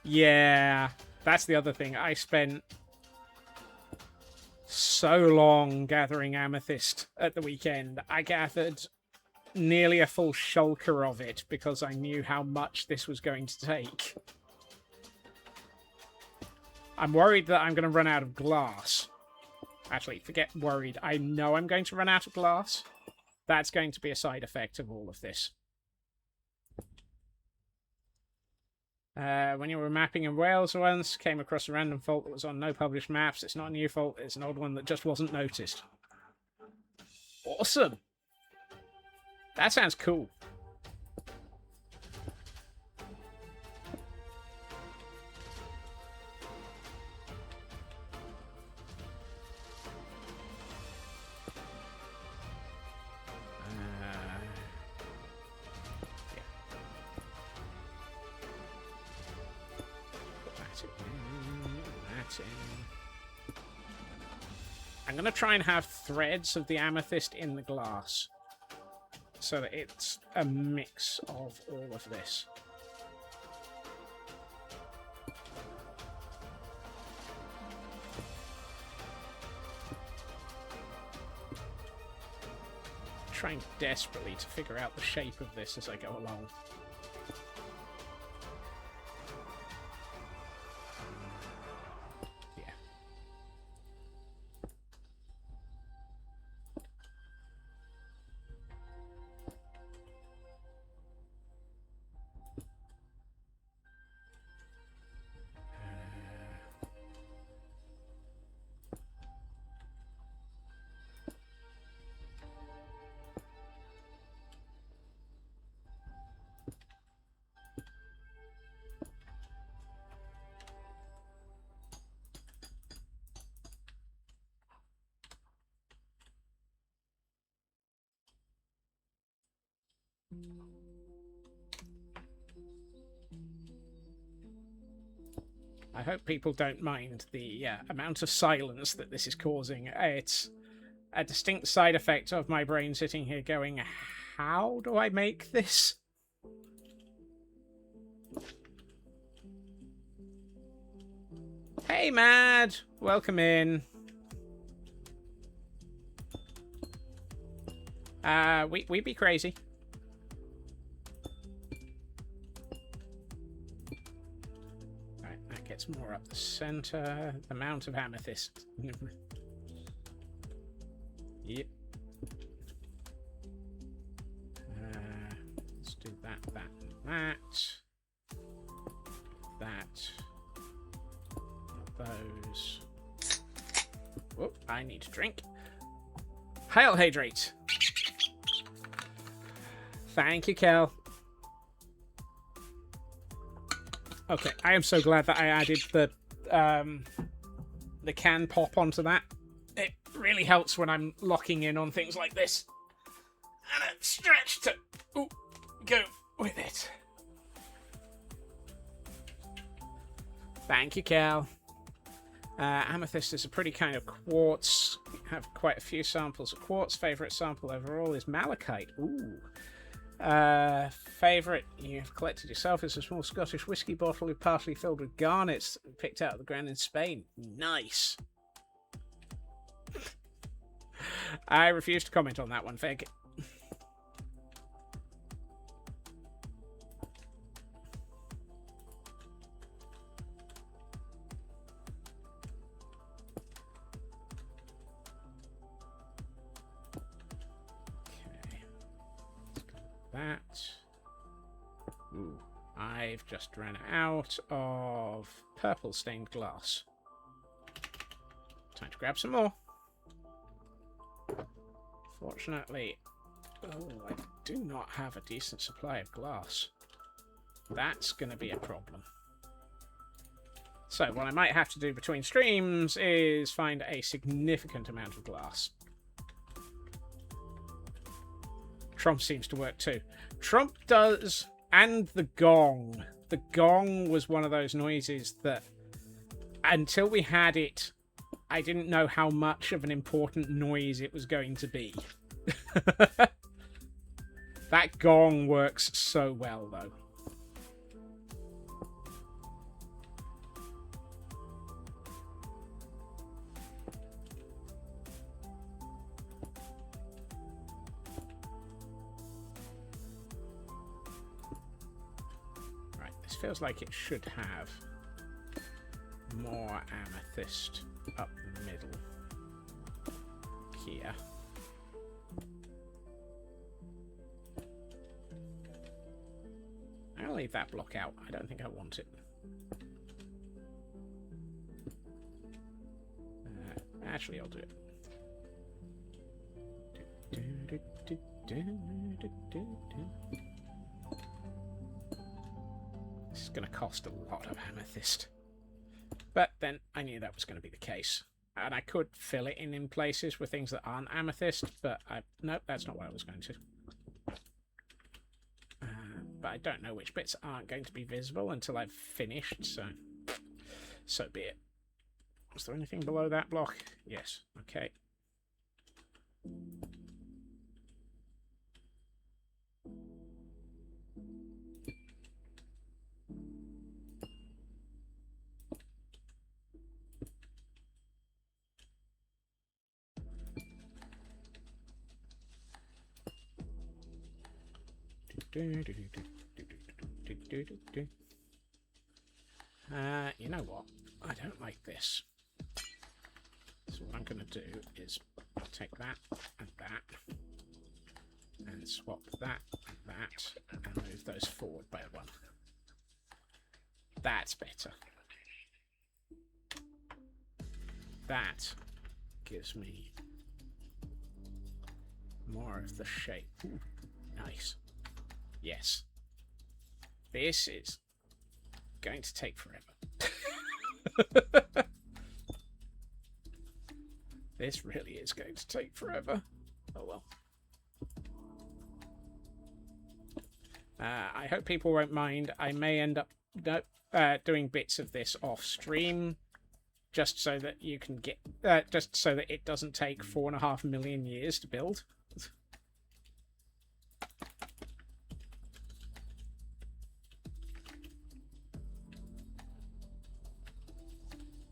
Yeah, that's the other thing. I spent so long gathering amethyst at the weekend. I gathered nearly a full shulker of it because I knew how much this was going to take. I'm worried that I'm going to run out of glass. Actually, forget worried. I know I'm going to run out of glass. That's going to be a side effect of all of this. When you were mapping in Wales once, came across a random fault that was on no published maps. It's not a new fault, it's an old one that just wasn't noticed. Awesome! That sounds cool. I'm going to try and have threads of the amethyst in the glass so that it's a mix of all of this. Trying desperately to figure out the shape of this as I go along. I hope people don't mind the amount of silence that this is causing. It's a distinct side effect of my brain sitting here going, how do I make this? Hey, Mad! Welcome in. We be crazy. Right, that gets more up the center. Amount of amethyst. Yep. Let's do that, that, and that. That. Those. Whoop, I need to drink. Hail hydrate. Thank you, Kel. Okay, I am so glad that I added the can pop onto that. It really helps when I'm locking in on things like this. And a stretch to go with it. Thank you, Kel. Amethyst is a pretty kind of quartz. We have quite a few samples of quartz. Favourite sample overall is malachite. Ooh. Favourite you've collected yourself is a small Scottish whiskey bottle partially filled with garnets picked out of the ground in Spain. Nice. I refuse to comment on that one, Fig. That. Ooh, I've just ran out of purple stained glass. Time to grab some more. Fortunately, I do not have a decent supply of glass. That's going to be a problem. So what I might have to do between streams is find a significant amount of glass. Trump seems to work too. Trump does, and the gong. The gong was one of those noises that, until we had it, I didn't know how much of an important noise it was going to be. That gong works so well, though. Feels like it should have more amethyst up the middle here. I only leave that block out. I don't think I want it. Actually, I'll do it. This is going to cost a lot of amethyst. But then I knew that was going to be the case. And I could fill it in places with things that aren't amethyst, but nope, that's not what I was going to. But I don't know which bits aren't going to be visible until I've finished, so be it. Was there anything below that block? Yes. Okay. You know what? I don't like this. So what I'm going to do is take that and that, and swap that and that, and move those forward by one. That's better. That gives me more of the shape. Ooh, nice. Yes. This is going to take forever. This really is going to take forever. Oh well. I hope people won't mind. I may end up doing bits of this off stream, just so that you can get, just so that it doesn't take 4.5 million years to build.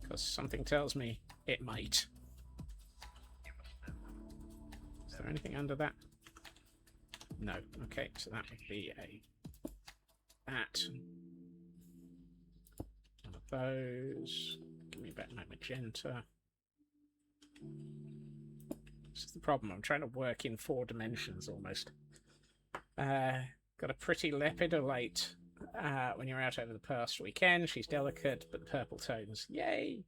Because something tells me it might. Is there anything under that? No. Okay, so that would be that. One of those. Give me back my magenta. This is the problem. I'm trying to work in 4 dimensions almost. Got a pretty lepidolite when you're out over the past weekend. She's delicate, but purple tones. Yay!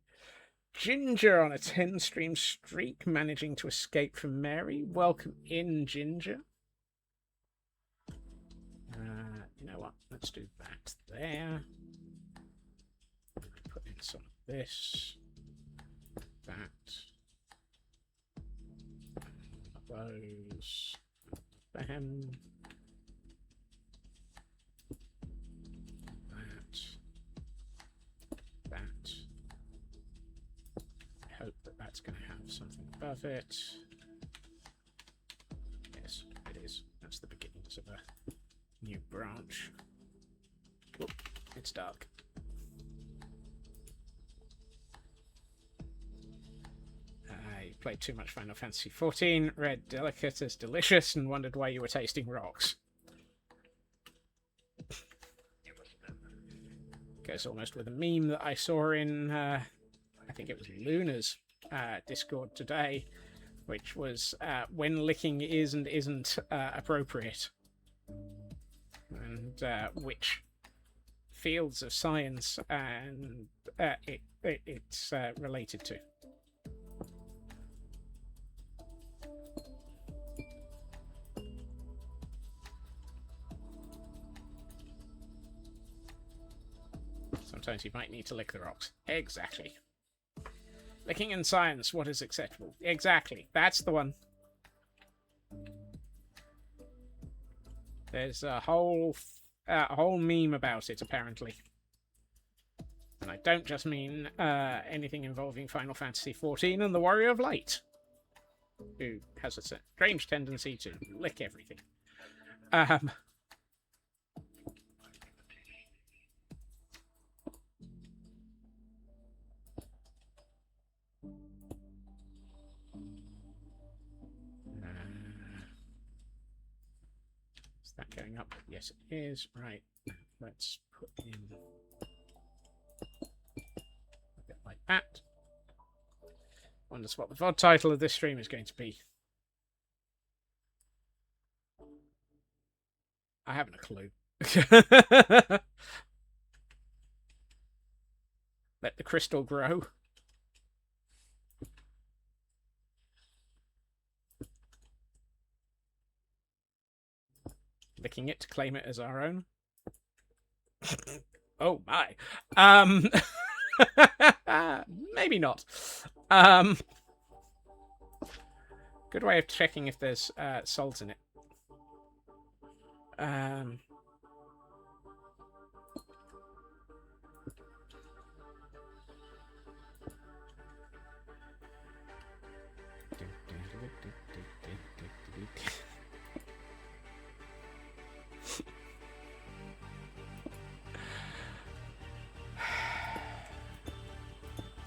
Ginger on a 10-stream streak, managing to escape from Mary. Welcome in, Ginger. You know what? Let's do that there. Put in some of this. That. Those. Bam. That. I hope that that's going to have something above it. Yes, it is. That's the beginnings of a new branch. Oh, it's dark. I played too much Final Fantasy XIV, read Delicate as delicious, and wondered why you were tasting rocks. Goes almost with a meme that I saw in, I think it was Luna's Discord today, which was when licking is and isn't appropriate. And which fields of science and it's related to. Sometimes you might need to lick the rocks. Exactly. Licking in science, what is acceptable? Exactly. That's the one. There's a whole meme about it, apparently. And I don't just mean anything involving Final Fantasy XIV and the Warrior of Light, who has a strange tendency to lick everything. Is that going up? Yes, it is. Right. Let's put in a bit like that. Wonders what the VOD title of this stream is going to be. I haven't a clue. Let the crystal grow. Licking it to claim it as our own. Oh my. Maybe not. Good way of checking if there's salt in it.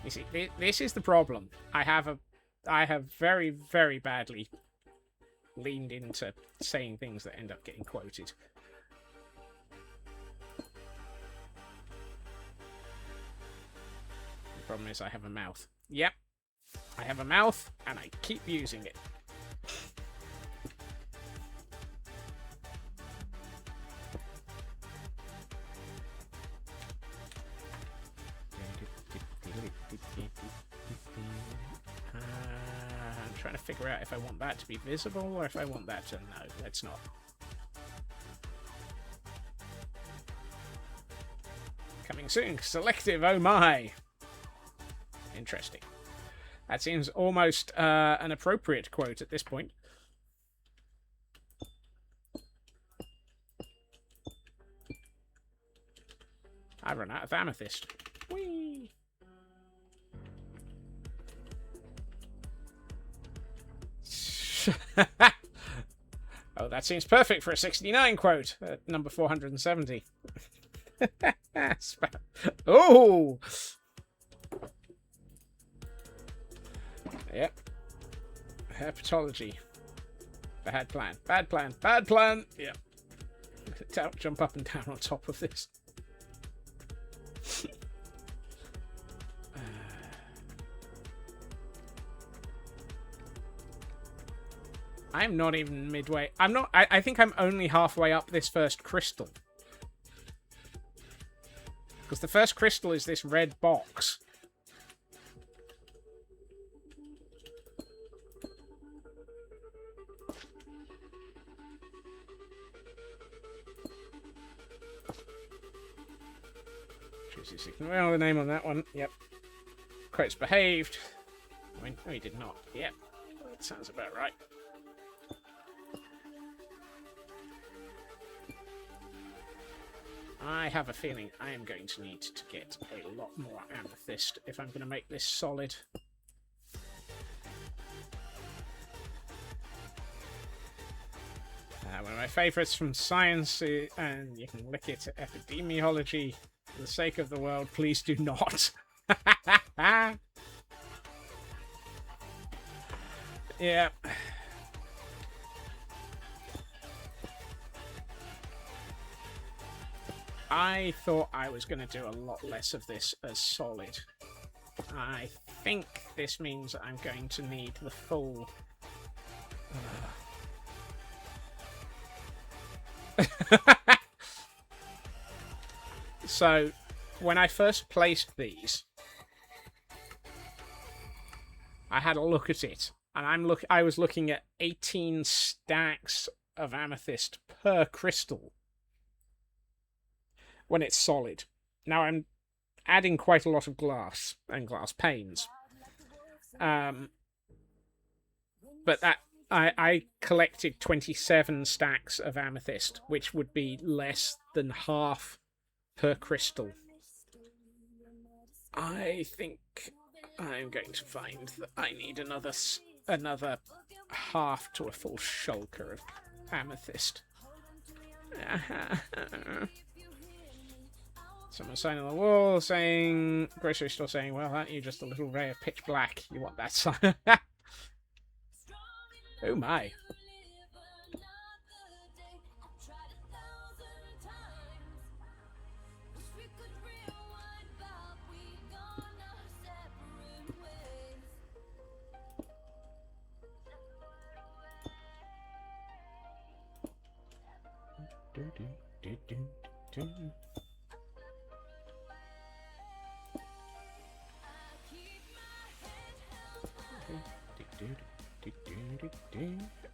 You see, this is the problem. I have very, very badly leaned into saying things that end up getting quoted. The problem is I have a mouth. Yep. I have a mouth, and I keep using it. I'm trying to figure out if I want that to be visible or if I want that to... No, let's not. Coming soon. Selective, oh my. Interesting. That seems almost an appropriate quote at this point. I've run out of amethyst. Whee! Oh, that seems perfect for a 69 quote at number 470. Oh! Yep. Herpetology. Bad plan. Bad plan. Bad plan! Yep. Don't jump up and down on top of this. I'm not even midway. I'm not. I think I'm only halfway up this first crystal. Because the first crystal is this red box. Well, the name on that one. Yep. Quotes behaved. I mean, no, he did not. Yep. That sounds about right. I have a feeling I am going to need to get a lot more amethyst if I'm going to make this solid. One of my favourites from science, and you can lick it, epidemiology. For the sake of the world, please do not. Yeah. I thought I was going to do a lot less of this as solid. I think this means I'm going to need the full... So, when I first placed these, I had a look at it, and I was looking at 18 stacks of amethyst per crystal when it's solid. Now I'm adding quite a lot of glass and glass panes, but that I collected 27 stacks of amethyst, which would be less than half per crystal. I think I'm going to find that I need another half to a full shulker of amethyst. Someone sign on the wall saying, grocery store saying, well, aren't you just a little ray of pitch black? You want that sign? Oh my.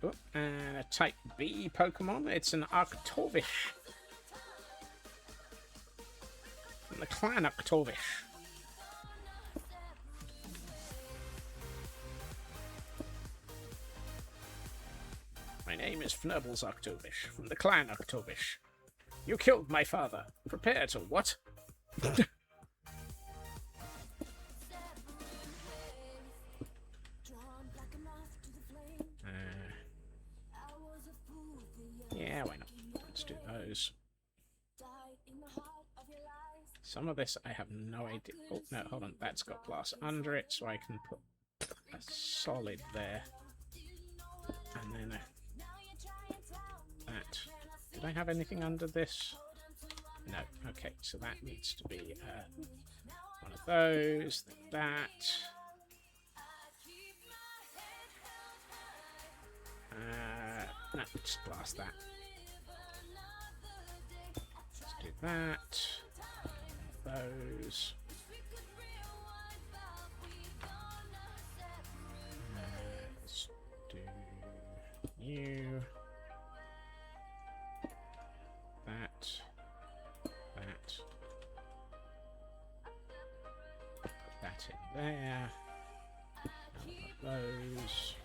Oh, and a Type B Pokemon. It's an Arctovish. From the clan Arctovish. My name is Fnubbles Arctovish, from the clan Arctovish. You killed my father. Prepare to what? Yeah, why not? Let's do those. Some of this I have no idea. Oh, no, hold on. That's got glass under it, so I can put a solid there. And then that. Did I have anything under this? No. Okay, so that needs to be one of those. That. No, just blast that. Let's do that. Those. Let's do you. That. That. Put that in there. I'll put those.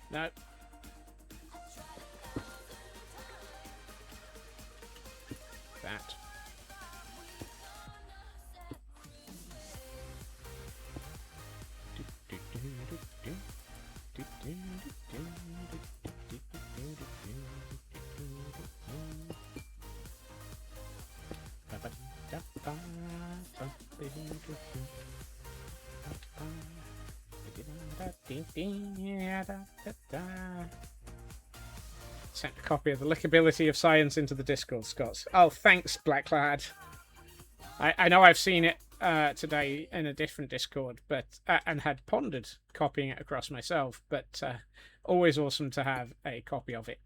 No. That. Sent a copy of the lickability of science into the Discord, Scott. Oh, thanks, Blacklad. I know I've seen it today in a different Discord, but and had pondered copying it across myself, but always awesome to have a copy of it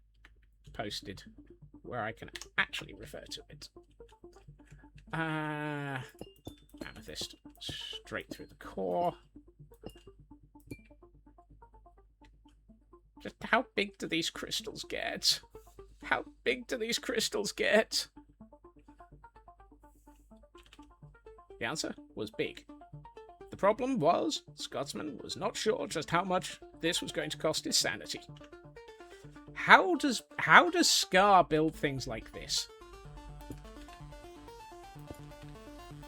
posted where I can actually refer to it. Amethyst straight through the core. Just how big do these crystals get? How big do these crystals get? The answer was big. The problem was, Scotsman was not sure just how much this was going to cost his sanity. How does Scar build things like this?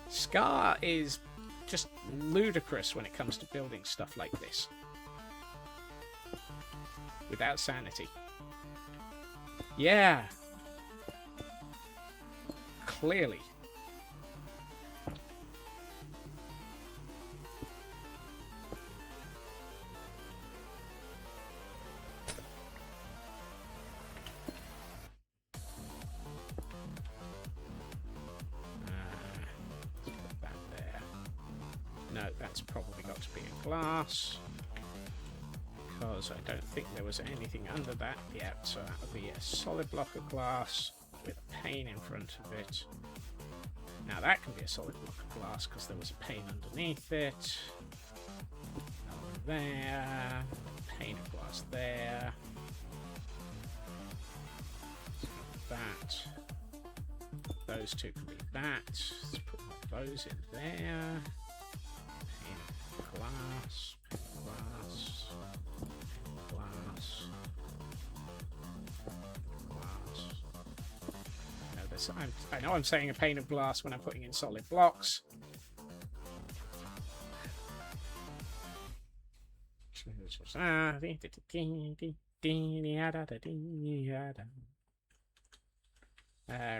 Scar is just ludicrous when it comes to building stuff like this. Without sanity. Yeah. Clearly. Let's put that there. No, that's probably got to be a glass. Because I don't think there was anything under that yet, so that would be a solid block of glass with a pane in front of it. Now that can be a solid block of glass because there was a pane underneath it. Over there, pane of glass there. That. Those two can be that. Let's put one of those in there. Pane of glass, pane of glass. I know I'm saying a pane of glass when I'm putting in solid blocks.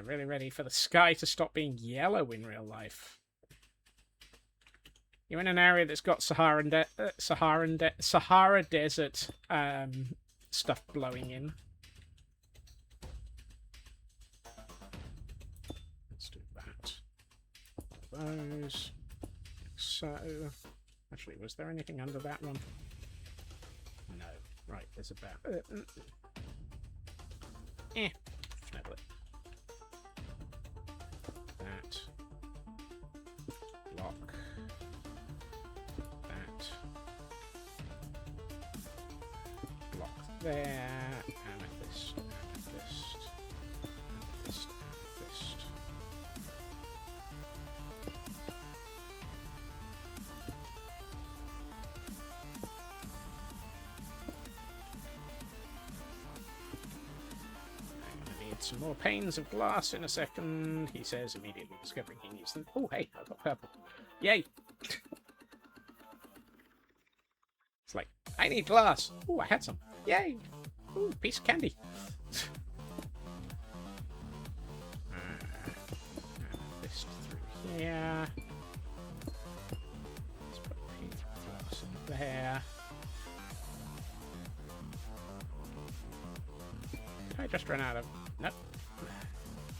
Really ready for the sky to stop being yellow in real life. You're in an area that's got Sahara Desert stuff blowing in. Let's do that. Those. So, actually, was there anything under that one? No. Right, there's about... Snuggle it. That. Block. That. Block there. Amethyst. Amethyst. Amethyst. Amethyst. Some more panes of glass in a second, he says, immediately discovering he needs them. Oh, hey, I got purple. Yay! It's like, I need glass. Oh, I had some. Yay! Ooh, piece of candy. This through here. Let's put a pane of glass in there. Did I just run out of... Nope. I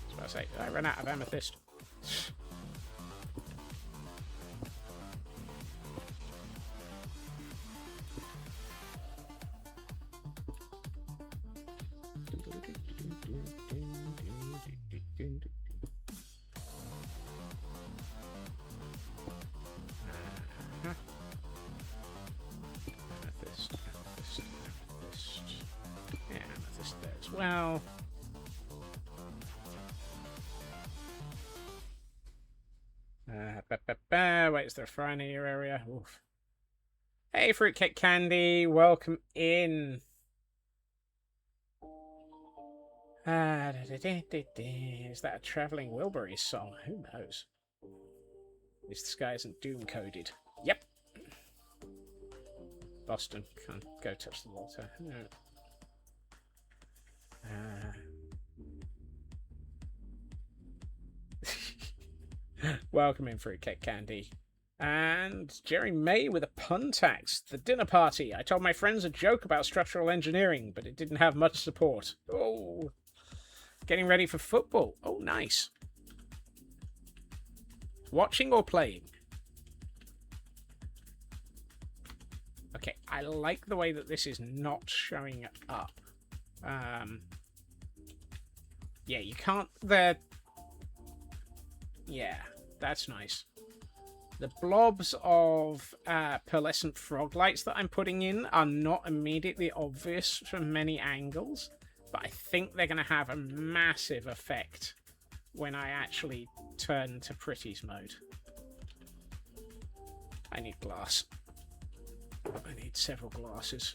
was about to say, I ran out of amethyst. Amethyst, amethyst, amethyst. Yeah, amethyst there as well. Wait, is there a fry in your area? Oof. Hey, fruitcake candy, welcome in. Is that a traveling Wilburys song? Who knows? At least this guy isn't doom coded. Yep. Boston, can't go touch the water. No. Welcome in, fruitcake candy. And Jerry May with a pun tax. The dinner party. I told my friends a joke about structural engineering, but it didn't have much support. Oh. Getting ready for football. Oh, nice. Watching or playing? Okay, I like the way that this is not showing up. Yeah, you can't... Yeah, that's nice. The blobs of pearlescent frog lights that I'm putting in are not immediately obvious from many angles, but I think they're going to have a massive effect when I actually turn to Pretty's mode. I need glass. I need several glasses.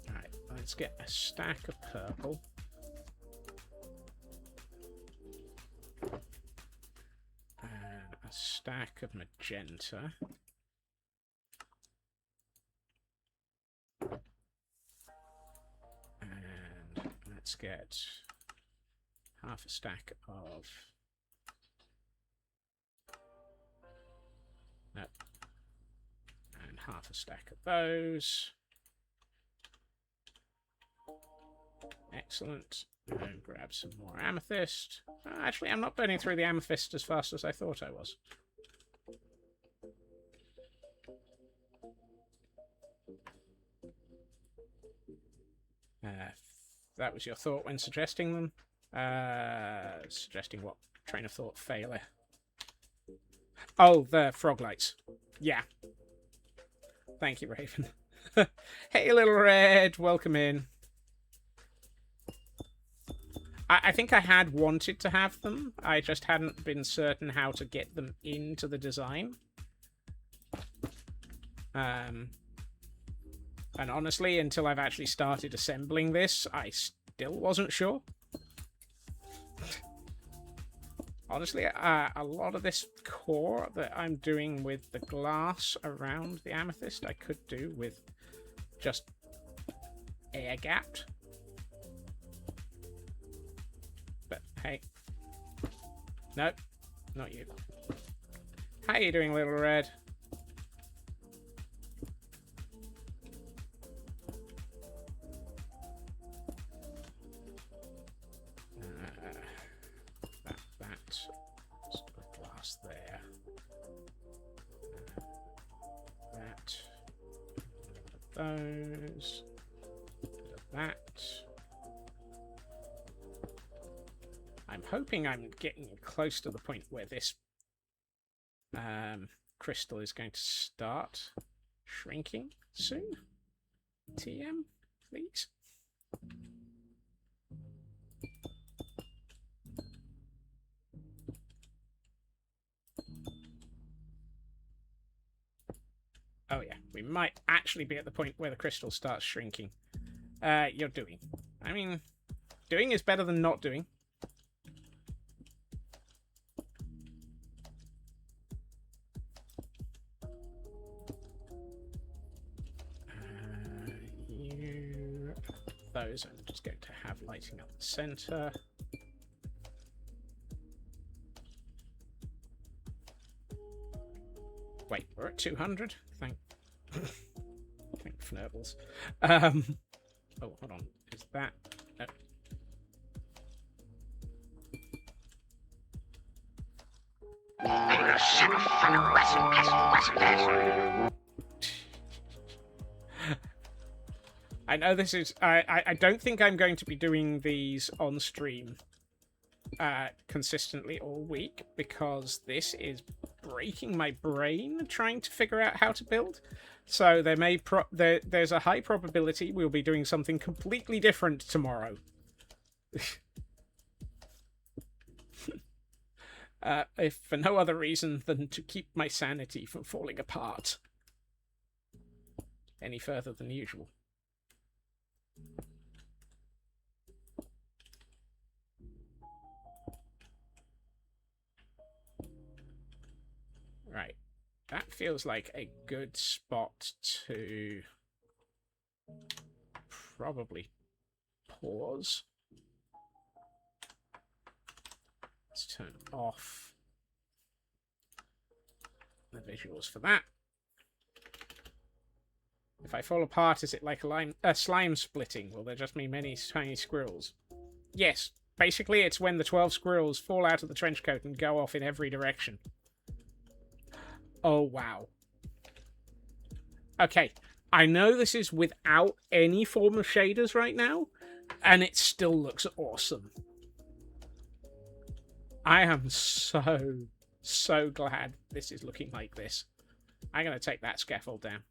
Alright, let's get a stack of purple. And a stack of magenta. And let's get half a stack of... No. And half a stack of those. Excellent. And grab some more amethyst. Actually, I'm not burning through the amethyst as fast as I thought I was. That was your thought when suggesting them? Suggesting what? Train of thought failure. Oh, the frog lights. Yeah. Thank you, Raven. Hey, Little Red. Welcome in. I think I had wanted to have them. I just hadn't been certain how to get them into the design. And honestly, until I've actually started assembling this, I still wasn't sure. Honestly, a lot of this core that I'm doing with the glass around the amethyst, I could do with just air gapped. But hey. Nope, not you. How you doing, Little Red? Just put glass there. That. Those. that. I'm hoping I'm getting close to the point where this crystal is going to start shrinking soon. TM, please. Oh yeah, we might actually be at the point where the crystal starts shrinking. You're doing. I mean, doing is better than not doing. Those I'm just going to have lighting up the center. Wait, we're at 200? Thank Fnurbles. Oh, hold on. Is that... No. I know this is... I don't think I'm going to be doing these on stream consistently all week, because this is breaking my brain trying to figure out how to build. So there may there's a high probability we'll be doing something completely different tomorrow. If for no other reason than to keep my sanity from falling apart any further than usual. Right. That feels like a good spot to probably pause. Let's turn off the visuals for that. If I fall apart, is it like slime splitting? Will there just be many tiny squirrels? Yes. Basically, it's when the 12 squirrels fall out of the trench coat and go off in every direction. Oh, wow. Okay, I know this is without any form of shaders right now, and it still looks awesome. I am so glad this is looking like this. I'm going to take that scaffold down.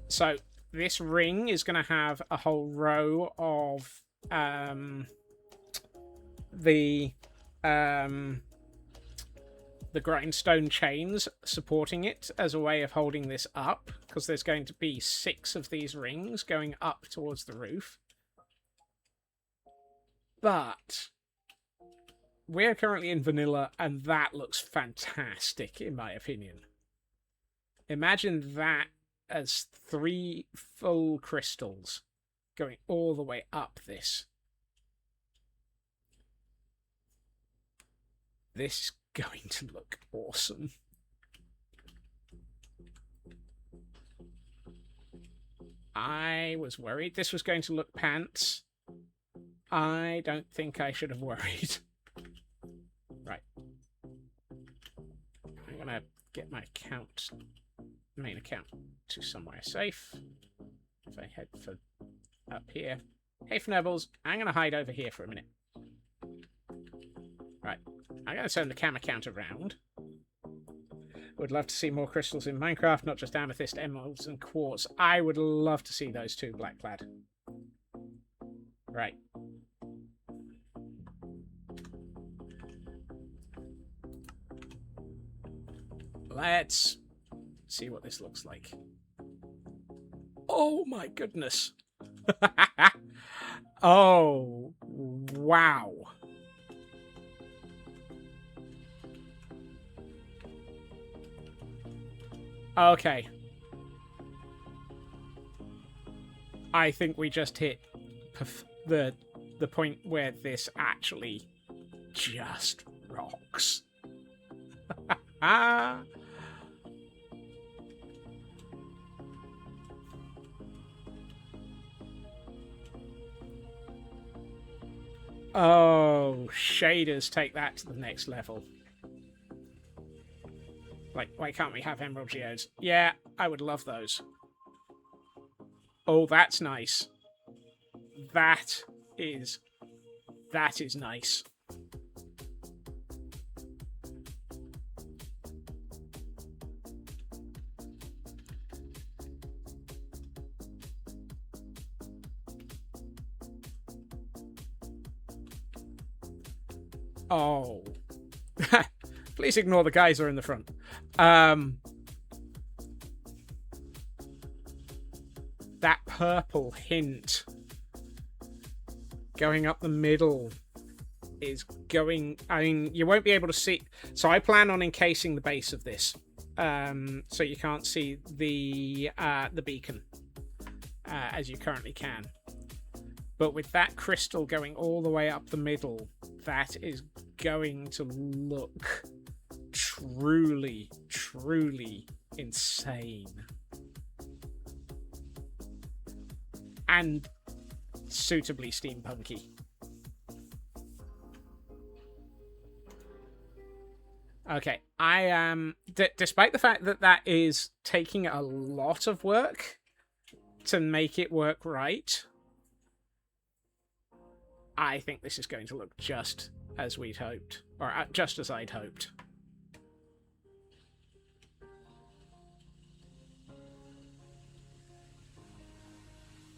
So this ring is going to have a whole row of the grindstone chains supporting it as a way of holding this up, because there's going to be 6 of these rings going up towards the roof. But we're currently in vanilla, and that looks fantastic, in my opinion. Imagine that as 3 full crystals going all the way up this. This is going to look awesome. I was worried this was going to look pants. I don't think I should have worried. Right. I'm gonna get my main account to somewhere safe. If I head for up here. Hey, Fnurbles, I'm gonna hide over here for a minute. Right. I'm gonna turn the cam account around. Would love to see more crystals in Minecraft, not just amethyst, emeralds, and quartz. I would love to see those too, Blackclad. Right. Let's see what this looks like. Oh my goodness. Oh, wow. Okay. I think we just hit the point where this actually just rocks. Ah. Oh, shaders take that to the next level. Like, why can't we have emerald geodes? Yeah, I would love those. Oh, that's nice. That is nice. Oh. Please ignore the geyser in the front. That purple hint going up the middle is going... I mean, you won't be able to see... So I plan on encasing the base of this, so you can't see the beacon, as you currently can. But with that crystal going all the way up the middle, that is going to look truly, truly insane. And suitably steampunky. Okay, I am... despite the fact that that is taking a lot of work to make it work right, I think this is going to look just as we'd hoped. Or just as I'd hoped.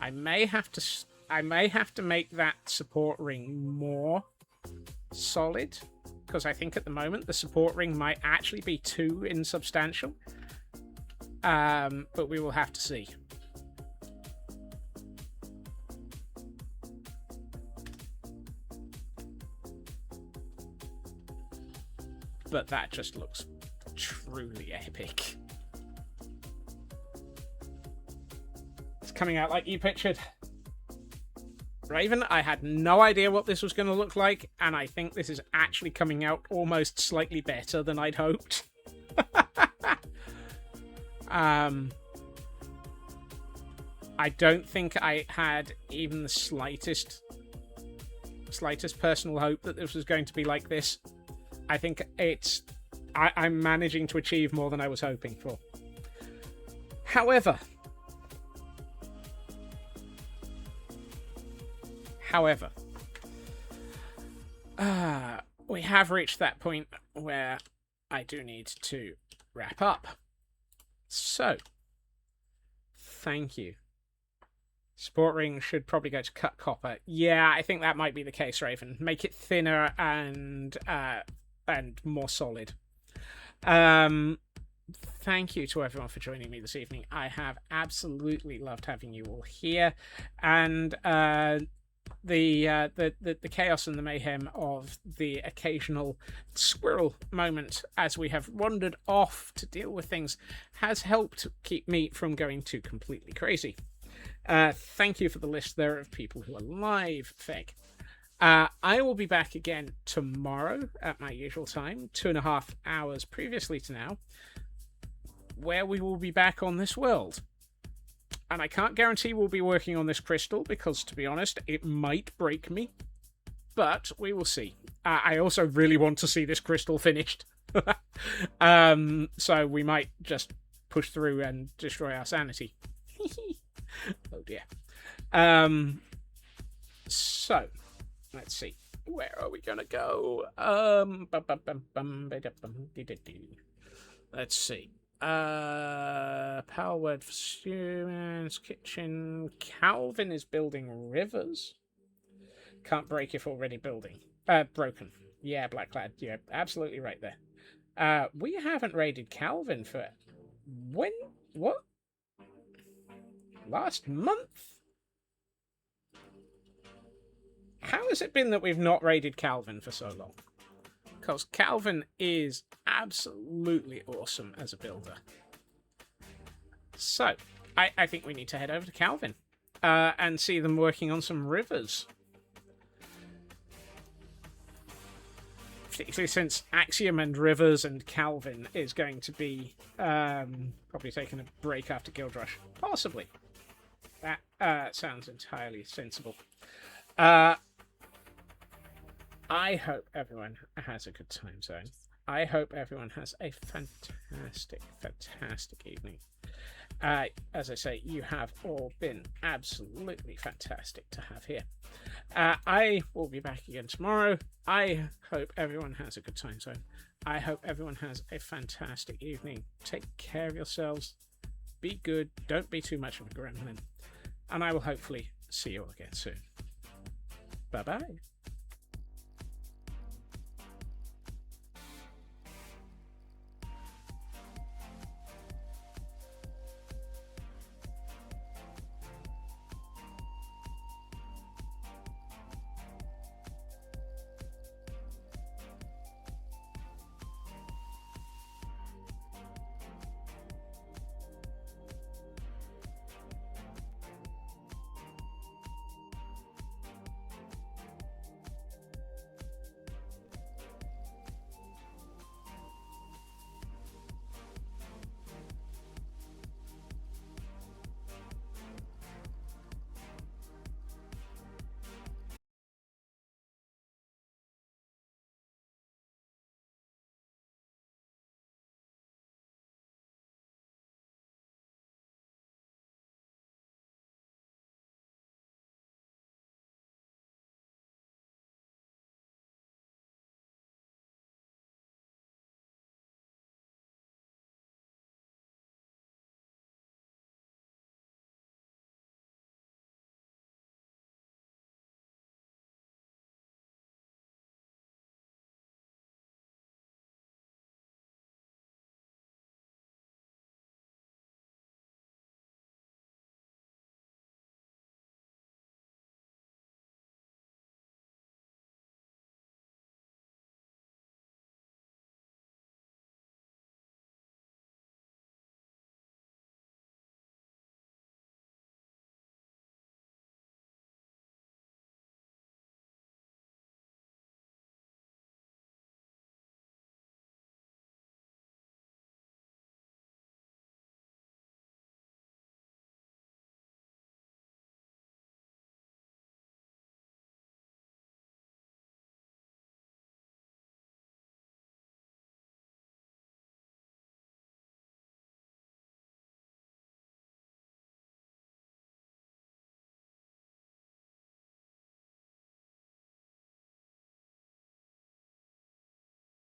I may have to make that support ring more solid, because I think at the moment the support ring might actually be too insubstantial. But we will have to see. But that just looks truly epic. Coming out like you pictured. Raven, I had no idea what this was going to look like, and I think this is actually coming out almost slightly better than I'd hoped. I don't think I had even the slightest personal hope that this was going to be like this. I think I'm managing to achieve more than I was hoping for. However, we have reached that point where I do need to wrap up. So, thank you. Support ring should probably go to cut copper. Yeah, I think that might be the case, Raven. Make it thinner and more solid. Thank you to everyone for joining me this evening. I have absolutely loved having you all here, and the chaos and the mayhem of the occasional squirrel moment as we have wandered off to deal with things has helped keep me from going too completely crazy. Thank you for the list there of people who are live, Feg. I will be back again tomorrow at my usual time, 2.5 hours previously to now, where we will be back on this world. And I can't guarantee we'll be working on this crystal because, to be honest, it might break me. But we will see. I also really want to see this crystal finished. So we might just push through and destroy our sanity. Oh dear. So, let's see. Where are we going to go? Let's see. Power word for humans, kitchen. Calvin is building rivers. Can't break if already building. Broken. Yeah, Blackclad. You're absolutely right there. We haven't raided Calvin for... When? What? Last month? How has it been that we've not raided Calvin for so long? Because Calvin is absolutely awesome as a builder. So, I think we need to head over to Calvin and see them working on some rivers. Particularly since Axiom and Rivers and Calvin is going to be probably taking a break after Guild Rush. Possibly. That sounds entirely sensible. I hope everyone has a good time zone. I hope everyone has a fantastic, fantastic evening. As I say, you have all been absolutely fantastic to have here. I will be back again tomorrow. I hope everyone has a good time zone. I hope everyone has a fantastic evening. Take care of yourselves. Be good. Don't be too much of a gremlin. And I will hopefully see you all again soon. Bye-bye.